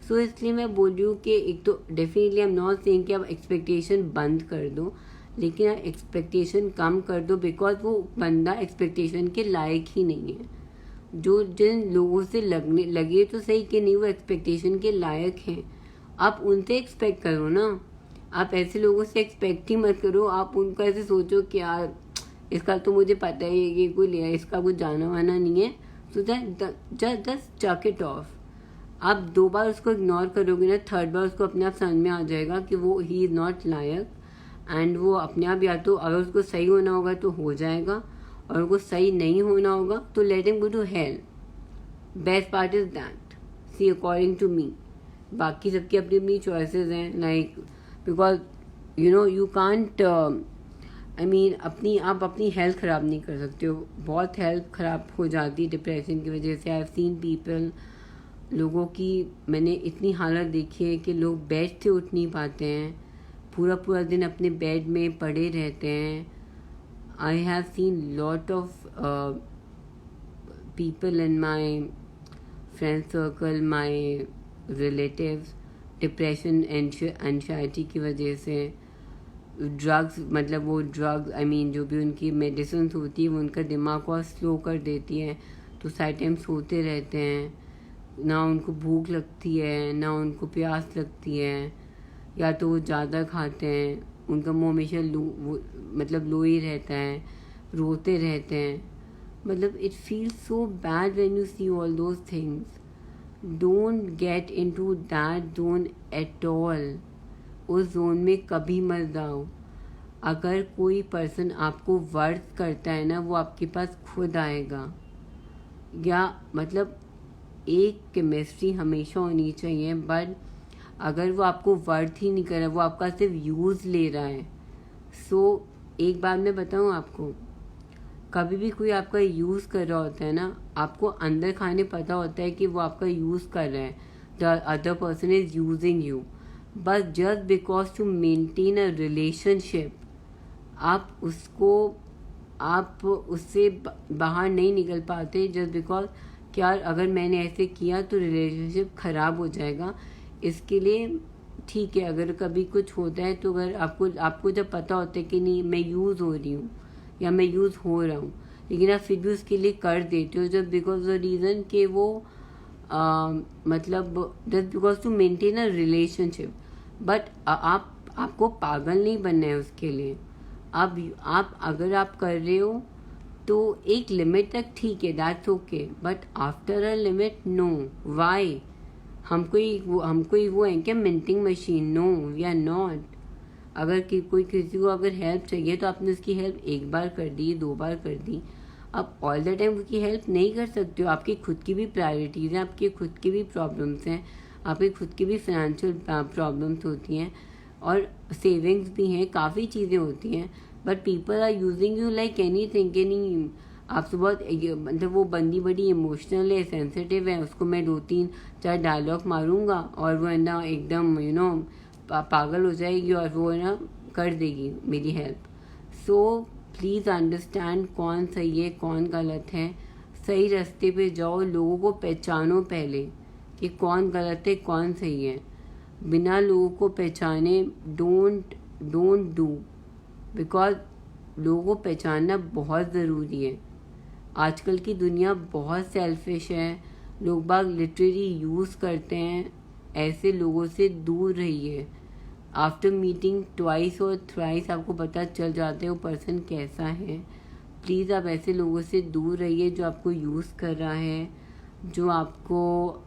सो इसलिए मैं बोल रही हूँ कि एक तो definitely I am not saying कि आप एक्सपेक्टेशन बंद कर दो, लेकिन आप एक्सपेक्टेशन कम कर दो, बिकॉज वो बंदा एक्सपेक्टेशन के लायक ही नहीं है। जो जिन लोगों से लगे तो सही कि नहीं वो एक्सपेक्टेशन के लायक हैं, आप उनसे एक्सपेक्ट करो ना। आप ऐसे लोगों से एक्सपेक्ट ही मत करो, आप उनको ऐसे सोचो कि यार इसका तो मुझे पता है ये कोई लिया, इसका कुछ जाना वाना नहीं है, so just chuck it off. आप 2 बार उसको इग्नोर करोगे ना, 3rd बार उसको अपने आप समझ में आ जाएगा कि वो he is not like, and वो अपने आप या तो अगर उसको सही होना होगा तो हो जाएगा, और उसको सही नहीं होना होगा तो let him go to hell. Best part is that, see according to me. बाकी सबकी अपनी अपनी चॉइसेस हैं, like because you know you can't I mean आप अपनी हेल्थ ख़राब नहीं कर सकते हो, बहुत हेल्थ ख़राब हो जाती है डिप्रेशन की वजह से। आई हैव सीन पीपल, लोगों की मैंने इतनी हालत देखी है कि लोग बेड से उठ नहीं पाते हैं, पूरा दिन अपने बेड में पड़े रहते हैं। I have seen lot of people in my friend circle, my relatives, depression anxiety की वजह से ड्रग्स, मतलब वो ड्रग्स आई मीन जो भी उनकी मेडिसिन होती है वो उनका दिमाग को स्लो कर देती है, तो साइड टाइम सोते रहते हैं, ना उनको भूख लगती है ना उनको प्यास लगती है, या तो वो ज़्यादा खाते हैं, उनका मुँह हमेशा लो ही रहता है, रोते रहते हैं। मतलब it feels so bad when you see all those things. Don't get into that zone at all. उस जोन में कभी मत जाओ। अगर कोई पर्सन आपको वर्थ करता है ना, वो आपके पास खुद आएगा, या मतलब एक केमिस्ट्री हमेशा होनी चाहिए, बट अगर वो आपको वर्थ ही नहीं कर रहा, वो आपका सिर्फ यूज़ ले रहा है। सो एक बात मैं बताऊँ आपको, कभी भी कोई आपका यूज़ कर रहा होता है ना, आपको अंदर खाने पता होता है कि वो आपका यूज़ कर रहा है, the other person is using you, but just because to maintain a relationship आप उससे बाहर नहीं निकल पाते, जस्ट बिकॉज कि यार अगर मैंने ऐसे किया तो रिलेशनशिप ख़राब हो जाएगा। इसके लिए ठीक है, अगर कभी कुछ होता है तो अगर आपको जब पता होता है कि नहीं मैं यूज़ हो रही हूँ या मैं यूज़ हो रहा हूँ, लेकिन आप फिर भी उसके लिए कर देते हो जस्ट बिकॉज द रीज़न कि वो मतलब just because to maintain a relationship. But आपको पागल नहीं बनना है उसके लिए, आप अगर आप कर रहे हो तो एक लिमिट तक ठीक है, that's okay, but after a limit no. Why? हम कोई वो है क्या minting machine? No, we are not. अगर कोई किसी को अगर हेल्प चाहिए तो आपने उसकी हेल्प एक बार कर दी, 2 बार कर दी, आप ऑल द टाइम उसकी हेल्प नहीं कर सकते हो। आपकी खुद की भी प्रायोरिटीज़ हैं, आपकी खुद की भी प्रॉब्लम्स हैं, आपकी खुद की भी फाइनेंशियल प्रॉब्लम्स होती हैं और सेविंग्स भी हैं, काफ़ी चीज़ें होती हैं, but people are using you like anything कि नहीं आपसे बहुत मतलब वो बंदी बड़ी इमोशनल है, सेंसिटिव है, उसको मैं 2-3-4 डायलॉग मारूंगा और वो है ना एकदम पागल हो जाएगी और वो है ना कर देगी मेरी हेल्प। सो प्लीज़ अंडरस्टैंड कौन सही है कौन गलत है, सही रास्ते पे जाओ, लोगों को पहचानो पहले कि कौन गलत है कौन सही है। बिना लोगों को पहचाने डोंट डू, बिकॉज लोगों को पहचानना बहुत ज़रूरी है। आजकल की दुनिया बहुत सेल्फिश है, लोग बाग लिटरली यूज़ करते हैं, ऐसे लोगों से दूर रहिए। आफ्टर मीटिंग ट्वाइस और थ्राइस आपको पता चल जाता है वो पर्सन कैसा है। प्लीज़ आप ऐसे लोगों से दूर रहिए जो आपको यूज़ कर रहा है, जो आपको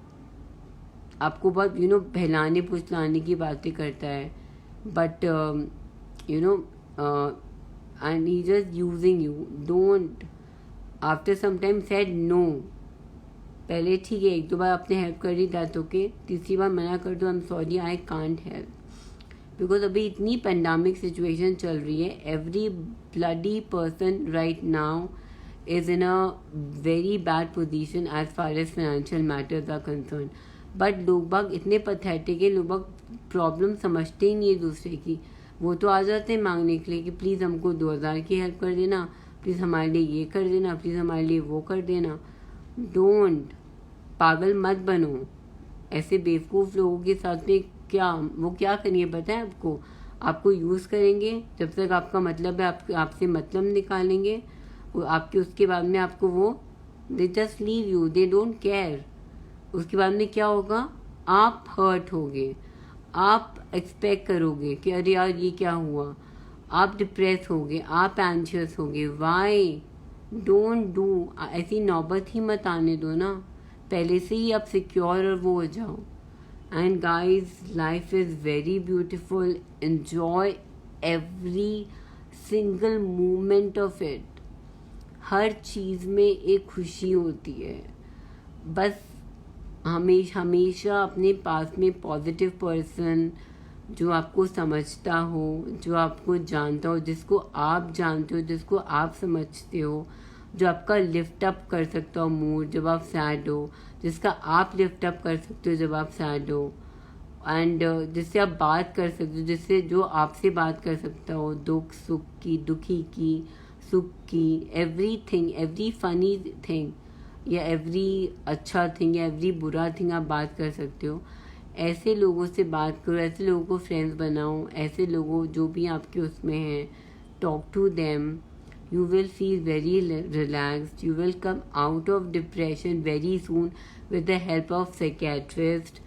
बहुत बहलाने फुसलाने की बातें करता है, but and he just using you. Don't after some time said no. पहले ठीक है 1-2 बार आपने हेल्प कर दी, दैट्स ओके, तीसरी बार मना कर दो, I am sorry I can't help. Because अभी इतनी पेंडेमिक सिचुएशन चल रही है, every bloody person right now is in a very bad position as far as financial matters are concern. But लोग बाग इतने पथेटिक है, लोग बाग प्रॉब्लम समझते ही नहीं है दूसरे की। वो तो आ जाते हैं मांगने के लिए कि प्लीज़ हमको 2000 की हेल्प कर देना, प्लीज़ हमारे लिए ये कर देना, प्लीज़ हमारे लिए वो कर देना। डोंट, पागल मत बनो ऐसे बेवकूफ़ लोगों के साथ में। वो क्या करेंगे पता है आपको यूज़ करेंगे जब तक आपका मतलब है, आपसे मतलब निकालेंगे, वो आपके उसके बाद में आपको वो they just leave you, they don't care. उसके बाद में क्या होगा, आप हर्ट होगे, आप एक्सपेक्ट करोगे कि अरे यार ये क्या हुआ, आप डिप्रेस होगे, आप एंशियस होगे। वाई? Don't do. ऐसी नौबत ही मत आने दो ना, पहले से ही आप सिक्योर और वो हो जाओ। And guys, life is very beautiful, enjoy every single moment of it. हर चीज़ में एक खुशी होती है। बस हमेशा अपने पास में पॉजिटिव पर्सन जो आपको समझता हो, जो आपको जानता हो, जिसको आप जानते हो, जिसको आप समझते हो, जो आपका लिफ्ट अप कर सकता हो मूड जब आप सैड हो, जिसका आप लिफ्ट अप कर सकते हो जब आप सैड हो, एंड जिससे आप बात कर सकते हो, जो आपसे बात कर सकता हो दुख सुख की, दुखी की, सुख की, एवरीथिंग, एवरी फनी थिंग या एवरी अच्छा थिंग या एवरी बुरा थिंग आप बात कर सकते हो। ऐसे लोगों से बात करो, ऐसे लोगों को फ्रेंड्स बनाओ, ऐसे लोगों जो भी आपके उसमें हैं, talk to them. You will feel very relaxed. You will come out of depression very soon with the help of psychiatrists,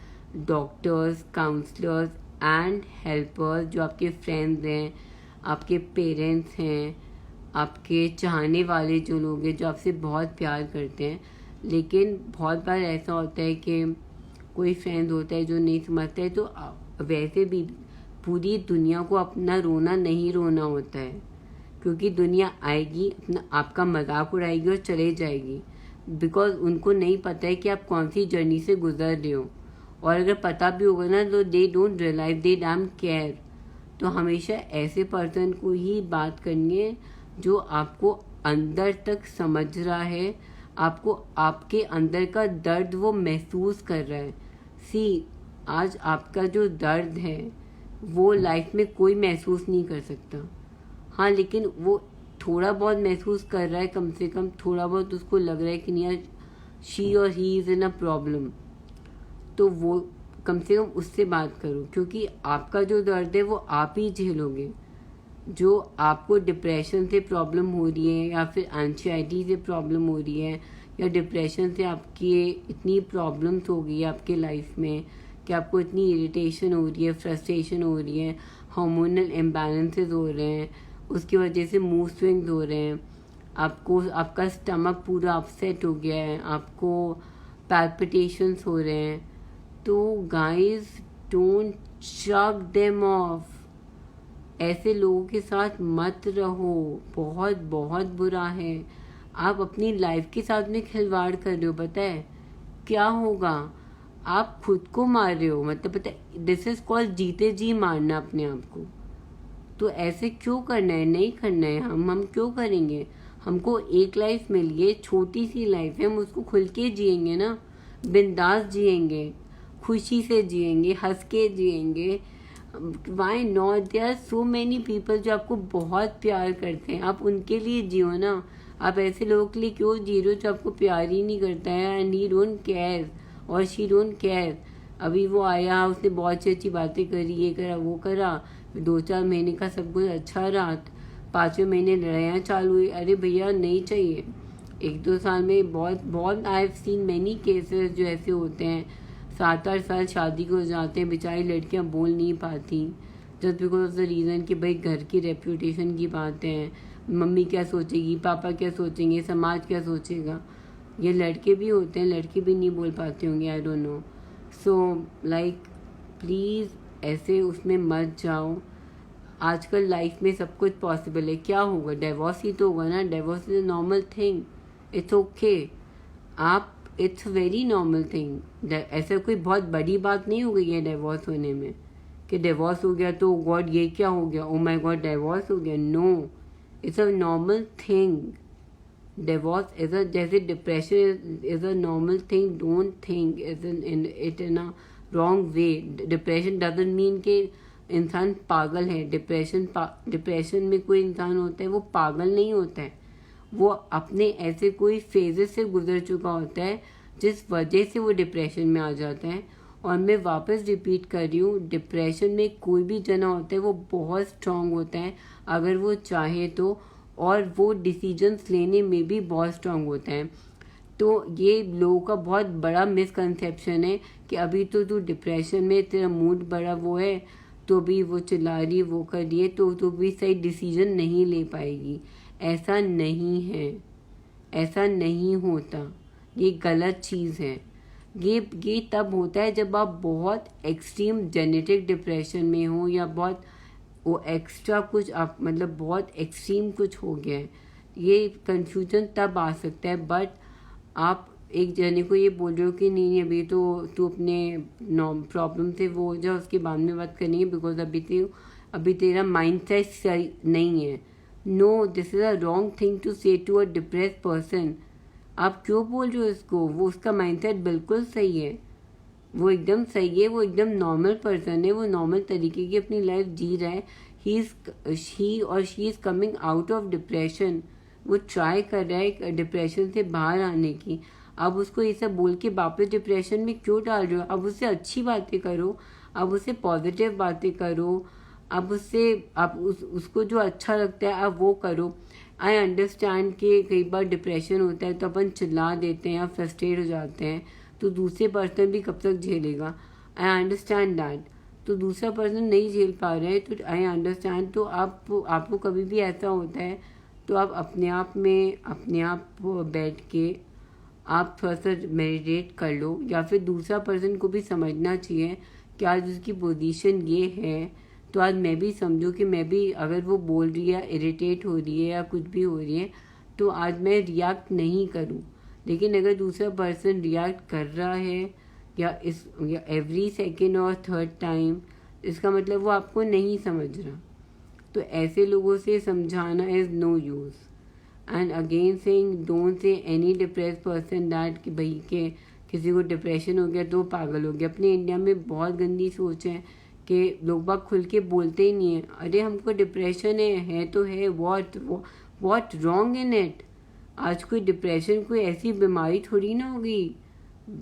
doctors, counselors and helpers जो आपके friends हैं, आपके parents हैं, आपके चाहने वाले जो लोग हैं जो आपसे बहुत प्यार करते हैं। लेकिन बहुत बार ऐसा होता है कि कोई फ्रेंड होता है जो नहीं समझता है, तो वैसे भी पूरी दुनिया को अपना रोना नहीं रोना होता है, क्योंकि दुनिया आएगी, अपना आपका मजाक उड़ाएगी और चले जाएगी, बिकॉज उनको नहीं पता है कि आप कौन सी जर्नी से गुजर रहे हो। और अगर पता भी होगा ना तो they don't realise, they damn care. तो हमेशा ऐसे पर्सन को ही बात करनी है जो आपको अंदर तक समझ रहा है, आपको आपके अंदर का दर्द वो महसूस कर रहा है। आज आपका जो दर्द है वो लाइफ में कोई महसूस नहीं कर सकता। हाँ, लेकिन वो थोड़ा बहुत महसूस कर रहा है, कम से कम थोड़ा बहुत उसको लग रहा है कि नहीं यार शी और he is in a problem, तो वो कम से कम उससे बात करो, क्योंकि आपका जो दर्द है वो आप ही झेलोगे। जो आपको डिप्रेशन से प्रॉब्लम हो रही है या फिर एंजाइटी से प्रॉब्लम हो रही है या डिप्रेशन से आपकी इतनी प्रॉब्लम्स हो गई है आपके लाइफ में कि आपको इतनी इरिटेशन हो रही है, फ्रस्ट्रेशन हो रही है, हार्मोनल इम्बैलेंसेस हो रहे हैं, उसकी वजह से मूड स्विंग्स हो रहे हैं, आपको आपका स्टमक पूरा अपसेट हो गया है, आपको पैल्पिटेशंस हो रहे हैं, तो गाइस डोंट शक देम ऑफ। ऐसे लोगों के साथ मत रहो, बहुत बहुत बुरा है। आप अपनी लाइफ के साथ में खिलवाड़ कर रहे हो, पता है क्या होगा? आप खुद को मार रहे हो, मतलब पता है, दिस इज कॉल्ड जीते जी मारना अपने आप को। तो ऐसे क्यों करना है? नहीं करना है। हम क्यों करेंगे? हमको एक लाइफ मिली है, छोटी सी लाइफ है, हम उसको खुल के जिएंगे ना, बिंदास जिएंगे, खुशी से जिएंगे, हंस के जिएंगे। Why not? There are so many people जो आपको बहुत प्यार करते हैं, आप उनके लिए जियो ना। आप ऐसे लोगों के लिए क्यों जी रहे हो जो आपको प्यार ही नहीं करता है, एंड ही डोंट केयर और शी डोंट केयर। अभी वो आया, उसने बहुत अच्छी अच्छी बातें करी, ये करा वो करा, 2-4 महीने का सब कुछ अच्छा रहा, 5वें महीने लड़ाइयाँ चालू हुई। अरे भैया नहीं चाहिए। 1-2 साल में बहुत बहुत I have seen many cases जो ऐसे होते हैं, 7-8 साल शादी को जाते हैं, बेचारी लड़कियां बोल नहीं पाती, just because of the reason कि भाई घर की रेप्यूटेशन की बातें हैं, मम्मी क्या सोचेगी, पापा क्या सोचेंगे, समाज क्या सोचेगा। ये लड़के भी होते हैं, लड़के भी नहीं बोल पाते होंगे, I don't know. So like please ऐसे उसमें मत जाओ। आजकल लाइफ में सब कुछ पॉसिबल है। क्या होगा? डिवोर्स ही तो होगा ना। Divorce is a normal thing, it's okay. आप इट्स वेरी नॉर्मल थिंग। ऐसा कोई बहुत बड़ी बात नहीं हो गई है डिवोर्स होने में कि डिवोर्स हो गया तो गॉड ये क्या हो गया, ओ माय गॉड डिवोर्स हो गया। No, it's a normal thing. Divorce is a, जैसे depression is a normal thing, don't think is it in a wrong way. Depression doesn't mean कि इंसान पागल है। डिप्रेशन में कोई इंसान होता है वो पागल नहीं होता है, वो अपने ऐसे कोई फेजेस से गुजर चुका होता है जिस वजह से वो डिप्रेशन में आ जाता है। और मैं वापस रिपीट कर रही हूँ, डिप्रेशन में कोई भी जना होता है वो बहुत स्ट्रांग होता है अगर वो चाहे तो, और वो डिसीजंस लेने में भी बहुत स्ट्रांग होता है। तो ये लोगों का बहुत बड़ा मिसकंसेप्शन है कि अभी तो तू डिप्रेशन में, तेरा मूड बड़ा वो है, तो भी वो चिल्ला रही है, वो कर रही है, तो भी सही डिसीजन नहीं ले पाएगी। ऐसा नहीं है, ऐसा नहीं होता। ये गलत चीज़ है। ये तब होता है जब आप बहुत एक्सट्रीम जेनेटिक डिप्रेशन में हो, या बहुत वो एक्स्ट्रा कुछ आप मतलब बहुत एक्सट्रीम कुछ हो गया है। ये कंफ्यूजन तब आ सकता है। बट आप एक जने को ये बोल रहे हो कि नहीं अभी तो तू अपने प्रॉब्लम से वो हो जा, उसके बाद में बात करनी है, बिकॉज अभी तेरा माइंड सेट सही नहीं है। No, this is a wrong thing to say to a depressed person. आप क्यों बोल रहे हो इसको? वो उसका माइंडसेट बिल्कुल सही है, वो एकदम सही है, वो एकदम नॉर्मल पर्सन है, वो नॉर्मल तरीके की अपनी लाइफ जी रहा है। ही और she is coming out of depression. वो ट्राई कर रहा है डिप्रेशन से बाहर आने की। अब उसको ये सब बोल के वापस डिप्रेशन में क्यों डाल रहे हो? अब उससे अच्छी बातें करो, अब उससे पॉजिटिव बातें करो, अब उसको जो अच्छा लगता है आप वो करो। आई अंडरस्टैंड कि कई बार डिप्रेशन होता है तो अपन चिल्ला देते हैं या फ्रस्ट्रेट हो जाते हैं, तो दूसरे पर्सन भी कब तक झेलेगा? I understand that. तो दूसरा पर्सन नहीं झेल पा रहे हैं तो आई अंडरस्टैंड। तो आपको कभी भी ऐसा होता है तो आप अपने आप बैठ के आप थोड़ा सा मेडिटेट कर लो, या फिर दूसरा पर्सन को भी समझना चाहिए कि आज उसकी पोजीशन ये है, तो आज मैं भी समझूं कि मैं भी, अगर वो बोल रही है, इरिटेट हो रही है या कुछ भी हो रही है, तो आज मैं रिएक्ट नहीं करूं। लेकिन अगर दूसरा पर्सन रिएक्ट कर रहा है या एवरी सेकेंड और थर्ड टाइम, इसका मतलब वो आपको नहीं समझ रहा। तो ऐसे लोगों से समझाना is no use. And again saying, don't say any depress person that कि भाई के किसी को डिप्रेशन हो गया तो वो पागल हो गया। अपने इंडिया में बहुत गंदी सोच है कि लोग बाग खुल के बोलते ही नहीं है, अरे हमको डिप्रेशन है तो है, व्हाट रॉन्ग इन इट? आज कोई डिप्रेशन कोई ऐसी बीमारी थोड़ी ना होगी,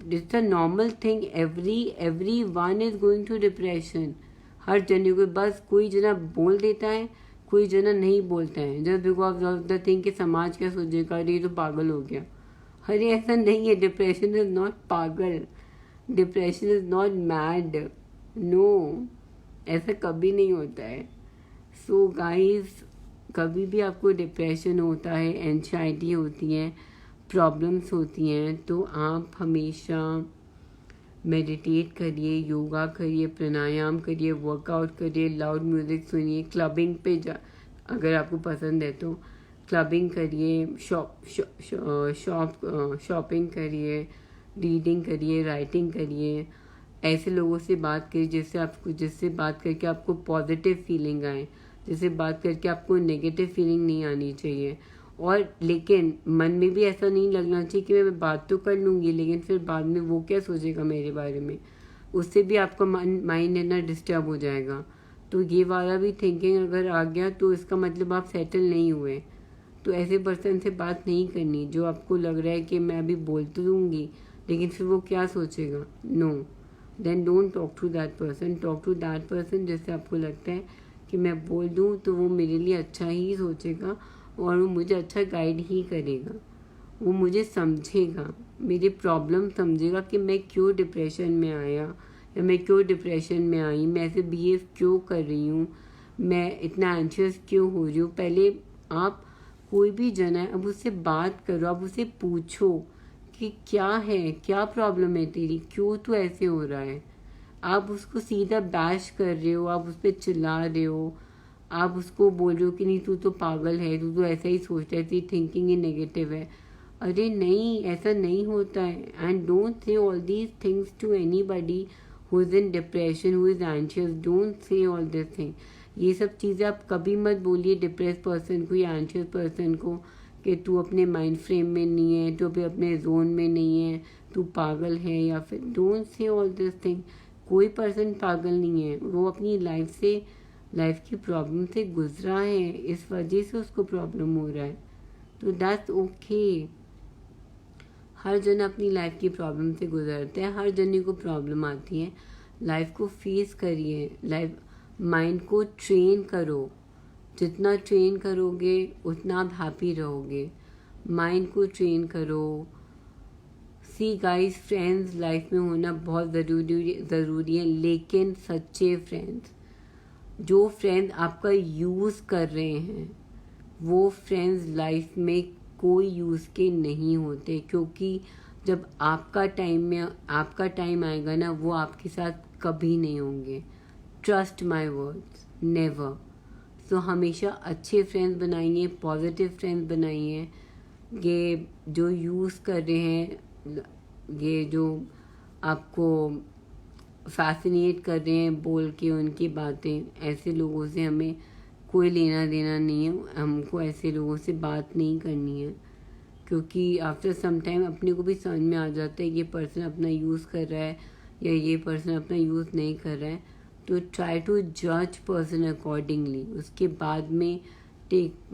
it's a normal thing. Everyone is going to depression. हर जने को, बस कोई जना बोल देता है, कोई जना नहीं बोलता है, just because of the thing कि समाज क्या सोचेगा, अरे ये तो पागल हो गया। अरे ऐसा नहीं है, डिप्रेशन इज नॉट पागल, depression is not mad. No, ऐसा कभी नहीं होता है। सो गाइज कभी भी आपको डिप्रेशन होता है, एंजाइटी होती है, प्रॉब्लम्स होती हैं, तो आप हमेशा मेडिटेट करिए, योगा करिए, प्राणायाम करिए, वर्कआउट करिए, लाउड म्यूज़िक सुनिए, क्लबिंग पे जा अगर आपको पसंद है तो क्लबिंग करिए, शॉपिंग करिए, रीडिंग करिए, राइटिंग करिए। ऐसे लोगों से बात करिए जिससे बात करके आपको पॉजिटिव फीलिंग आए, जिससे बात करके आपको नेगेटिव फीलिंग नहीं आनी चाहिए। और लेकिन मन में भी ऐसा नहीं लगना चाहिए कि मैं बात तो कर लूँगी लेकिन फिर बाद में वो क्या सोचेगा मेरे बारे में, उससे भी आपका माइंड है ना डिस्टर्ब हो जाएगा। तो ये वाला भी थिंकिंग अगर आ गया तो इसका मतलब आप सेटल नहीं हुए। तो ऐसे पर्सन से बात नहीं करनी जो आपको लग रहा है कि मैं अभी बोल तो दूँगी लेकिन फिर वो क्या सोचेगा। No, then don't talk to that person. Talk to that person जिससे आपको लगता है कि मैं बोल दूँ तो वो मेरे लिए अच्छा ही सोचेगा और वो मुझे अच्छा गाइड ही करेगा, वो मुझे समझेगा, मेरी प्रॉब्लम समझेगा कि मैं क्यों डिप्रेशन में आया या मैं क्यों डिप्रेशन में आई, मैं ऐसे बिहेव क्यों कर रही हूँ, मैं इतना एंशियस क्यों हो रही हूँ। पहले आप कोई भी जन है अब उससे बात करो, आप उससे पूछो कि क्या है, क्या प्रॉब्लम है तेरी, क्यों तू ऐसे हो रहा है। आप उसको सीधा बैश कर रहे हो, आप उस पर चिल्ला रहे हो, आप उसको बोल रहे हो कि नहीं तू तो पागल है, तू तो ऐसा ही सोचता है, तेरी थिंकिंग ही नेगेटिव है। अरे नहीं, ऐसा नहीं होता है। And don't say all these things to anybody who is in depression, who is anxious. Don't say all this thing. ये सब चीज़ें आप कभी मत बोलिए डिप्रेस पर्सन को या एंशियस पर्सन को कि तू अपने माइंड फ्रेम में नहीं है, तू अभी अपने जोन में नहीं है, तू पागल है, या फिर don't say all this thing. कोई पर्सन पागल नहीं है, वो अपनी लाइफ की प्रॉब्लम से गुजरा है, इस वजह से उसको प्रॉब्लम हो रहा है। तो दैट्स ओके। हर जन अपनी लाइफ की प्रॉब्लम से गुजरते हैं, हर जने को प्रॉब्लम आती है। लाइफ को फेस करिए, माइंड को ट्रेन करो, जितना ट्रेन करोगे उतना आप हैप्पी रहोगे। माइंड को ट्रेन करो। सी गाइस, फ्रेंड्स लाइफ में होना बहुत ज़रूरी है, लेकिन सच्चे फ्रेंड्स। जो फ्रेंड्स आपका यूज़ कर रहे हैं वो फ्रेंड्स लाइफ में कोई यूज़ के नहीं होते, क्योंकि जब आपका टाइम आएगा ना वो आपके साथ कभी नहीं होंगे। Trust my words, never. So हमेशा अच्छे फ्रेंड्स बनाइए, पॉजिटिव फ्रेंड्स बनाइए। ये जो यूज़ कर रहे हैं, ये जो आपको फैसिनेट कर रहे हैं बोल के उनकी बातें, ऐसे लोगों से हमें कोई लेना देना नहीं है। हमको ऐसे लोगों से बात नहीं करनी है, क्योंकि आफ्टर सम टाइम अपने को भी समझ में आ जाता है ये पर्सन अपना यूज़ कर रहा है या ये पर्सन अपना यूज़ नहीं कर रहा है। तो ट्राई टू जज पर्सन अकॉर्डिंगली। उसके बाद में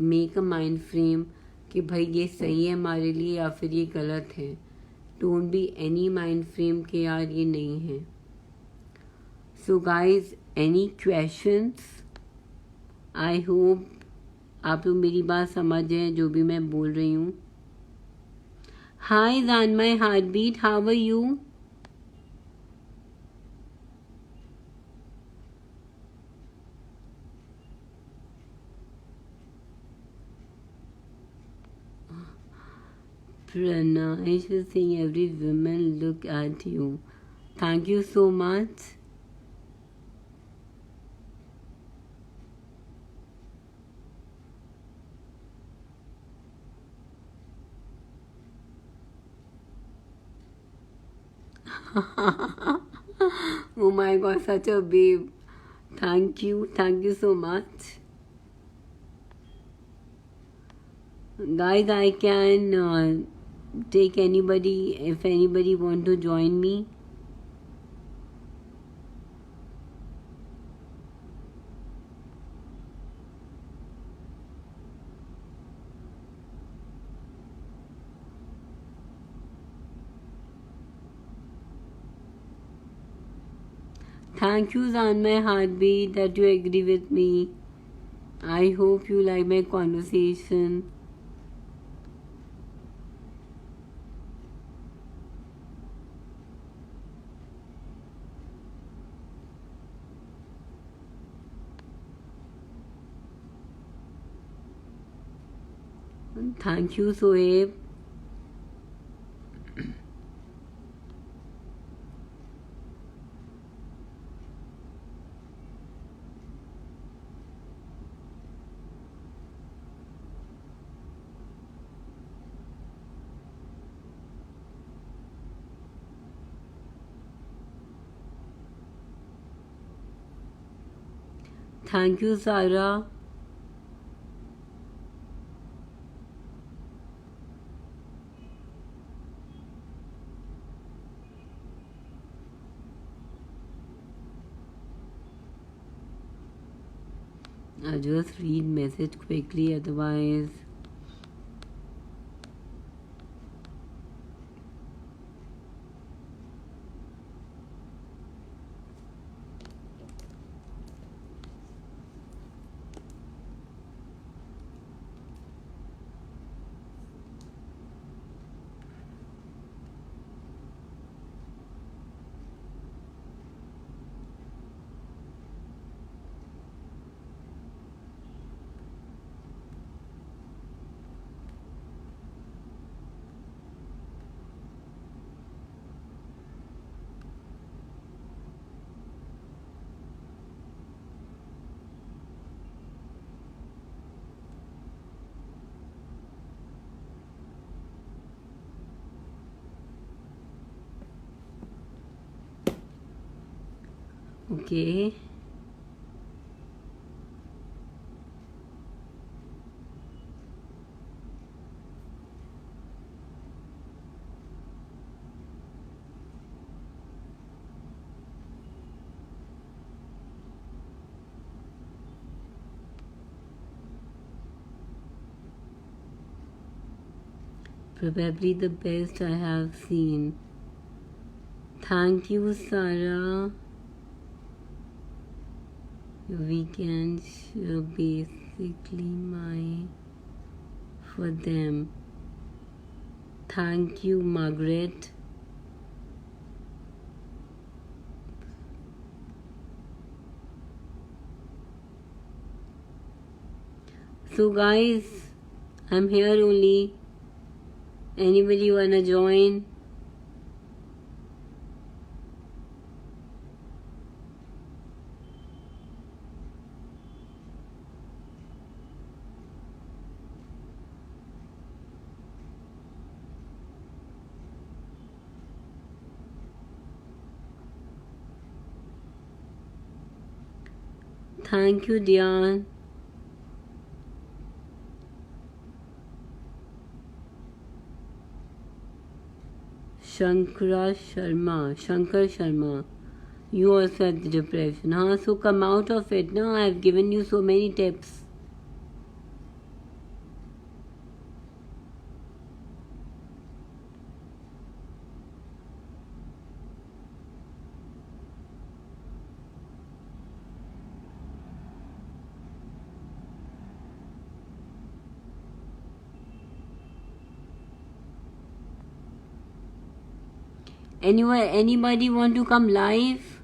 मेक अ माइंड फ्रेम कि भाई ये सही है हमारे लिए या फिर ये गलत है। Don't be any mind frame के यार ये नहीं है। So guys, any questions? I hope आप लोग मेरी बात समझ हैं जो भी मैं बोल रही हूँ। हाय जान my heartbeat, how are you? Pranay is saying every woman look at you. Thank you so much. Oh my god, such a babe. Thank you so much. Guys, I can take anybody if anybody want to join me. Thank you, Zan, my heartbeat, that you agree with me. I hope you like my conversation. Thank you, Soeb. Thank you, Sarah. I just read message quickly, otherwise. Okay. Probably the best I have seen. Thank you, Sarah. Weekends are basically my for them. Thank you, Margaret. So, guys, I'm here only. Anybody wanna join? Thank you, Diane. Shankar Sharma. You also had the depression, huh? So come out of it. Now I've given you so many tips. Anybody want to come live?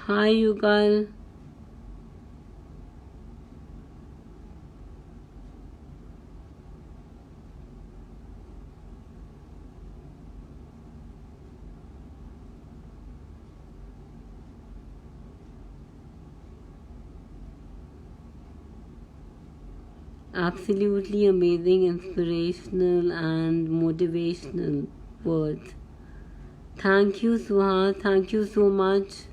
Hi, Yugal. Absolutely amazing, inspirational, and motivational words. Thank you, Suha. Thank you so much.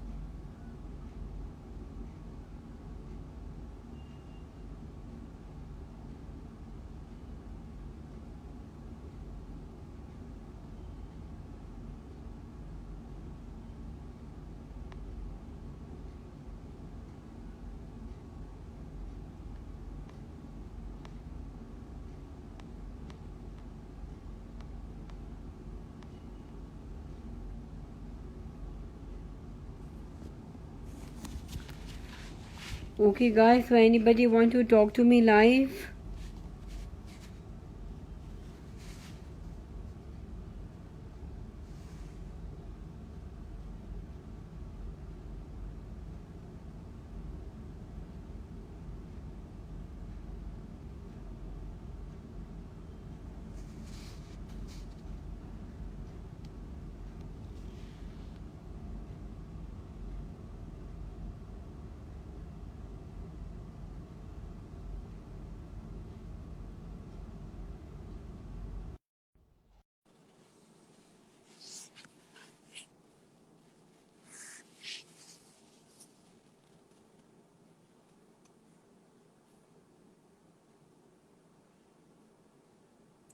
Okay, guys, so anybody want to talk to me live?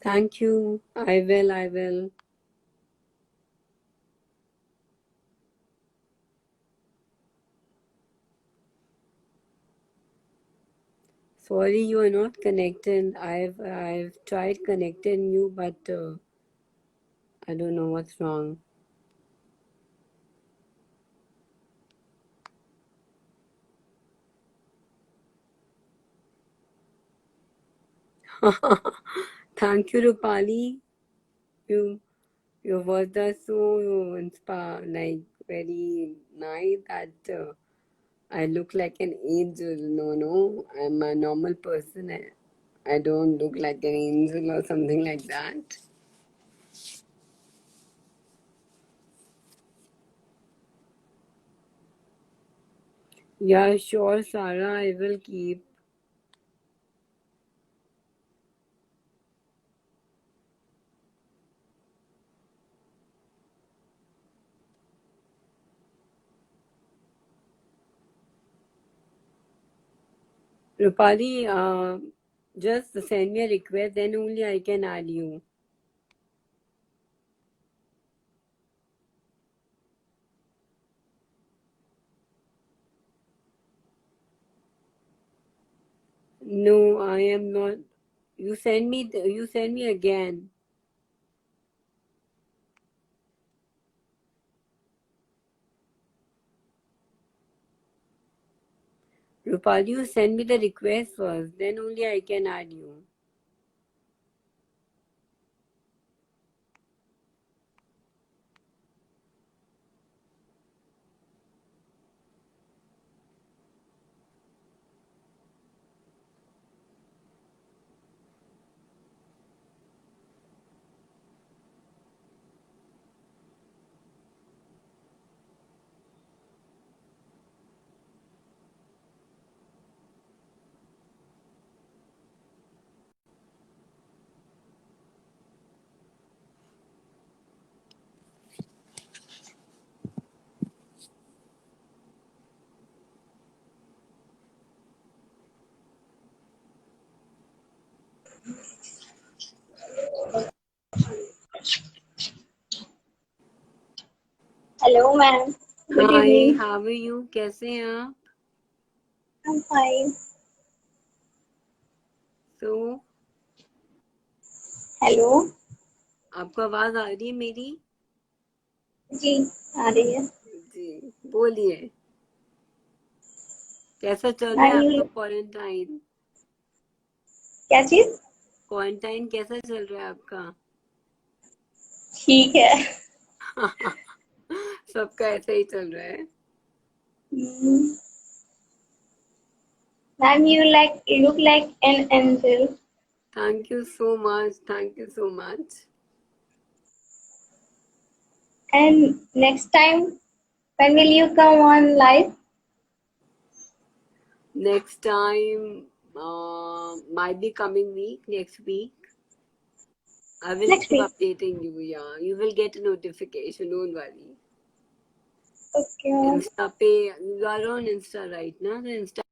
Thank you. I will. Sorry, you are not connected. I've tried connecting you, but I don't know what's wrong. Thank you, Rupali. Your words are so like very nice that I look like an angel. No, I'm a normal person. I don't look like an angel or something like that. Yeah, sure, Sarah, I will keep. Rupali, just send me a request, then only I can add you. No, I am not. You send me again. Rupali, you send me the request first, then only I can add you. Hello, ma'am. Good Hi, evening. how are you? कैसे हैं आप? I'm fine. So, हेलो आपको आवाज आ रही है मेरी? जी, आ रही है। जी, बोलिए। कैसा चल रहा है मैम आपका यू क्वारंटाइन? क्या चीज? क्वारंटाइन कैसा चल रहा है आपका? ठीक है। सबका ऐसा ही चल रहा है। Ma'am you look like an angel. Thank you so much. Thank you so much. And next time, when will you come on live? Next time, might be coming week, next week. I will Next keep week. updating you. Yeah, you will get a notification. Don't worry. Okay, ma'am. Insta pe, you are on Insta right now. So Insta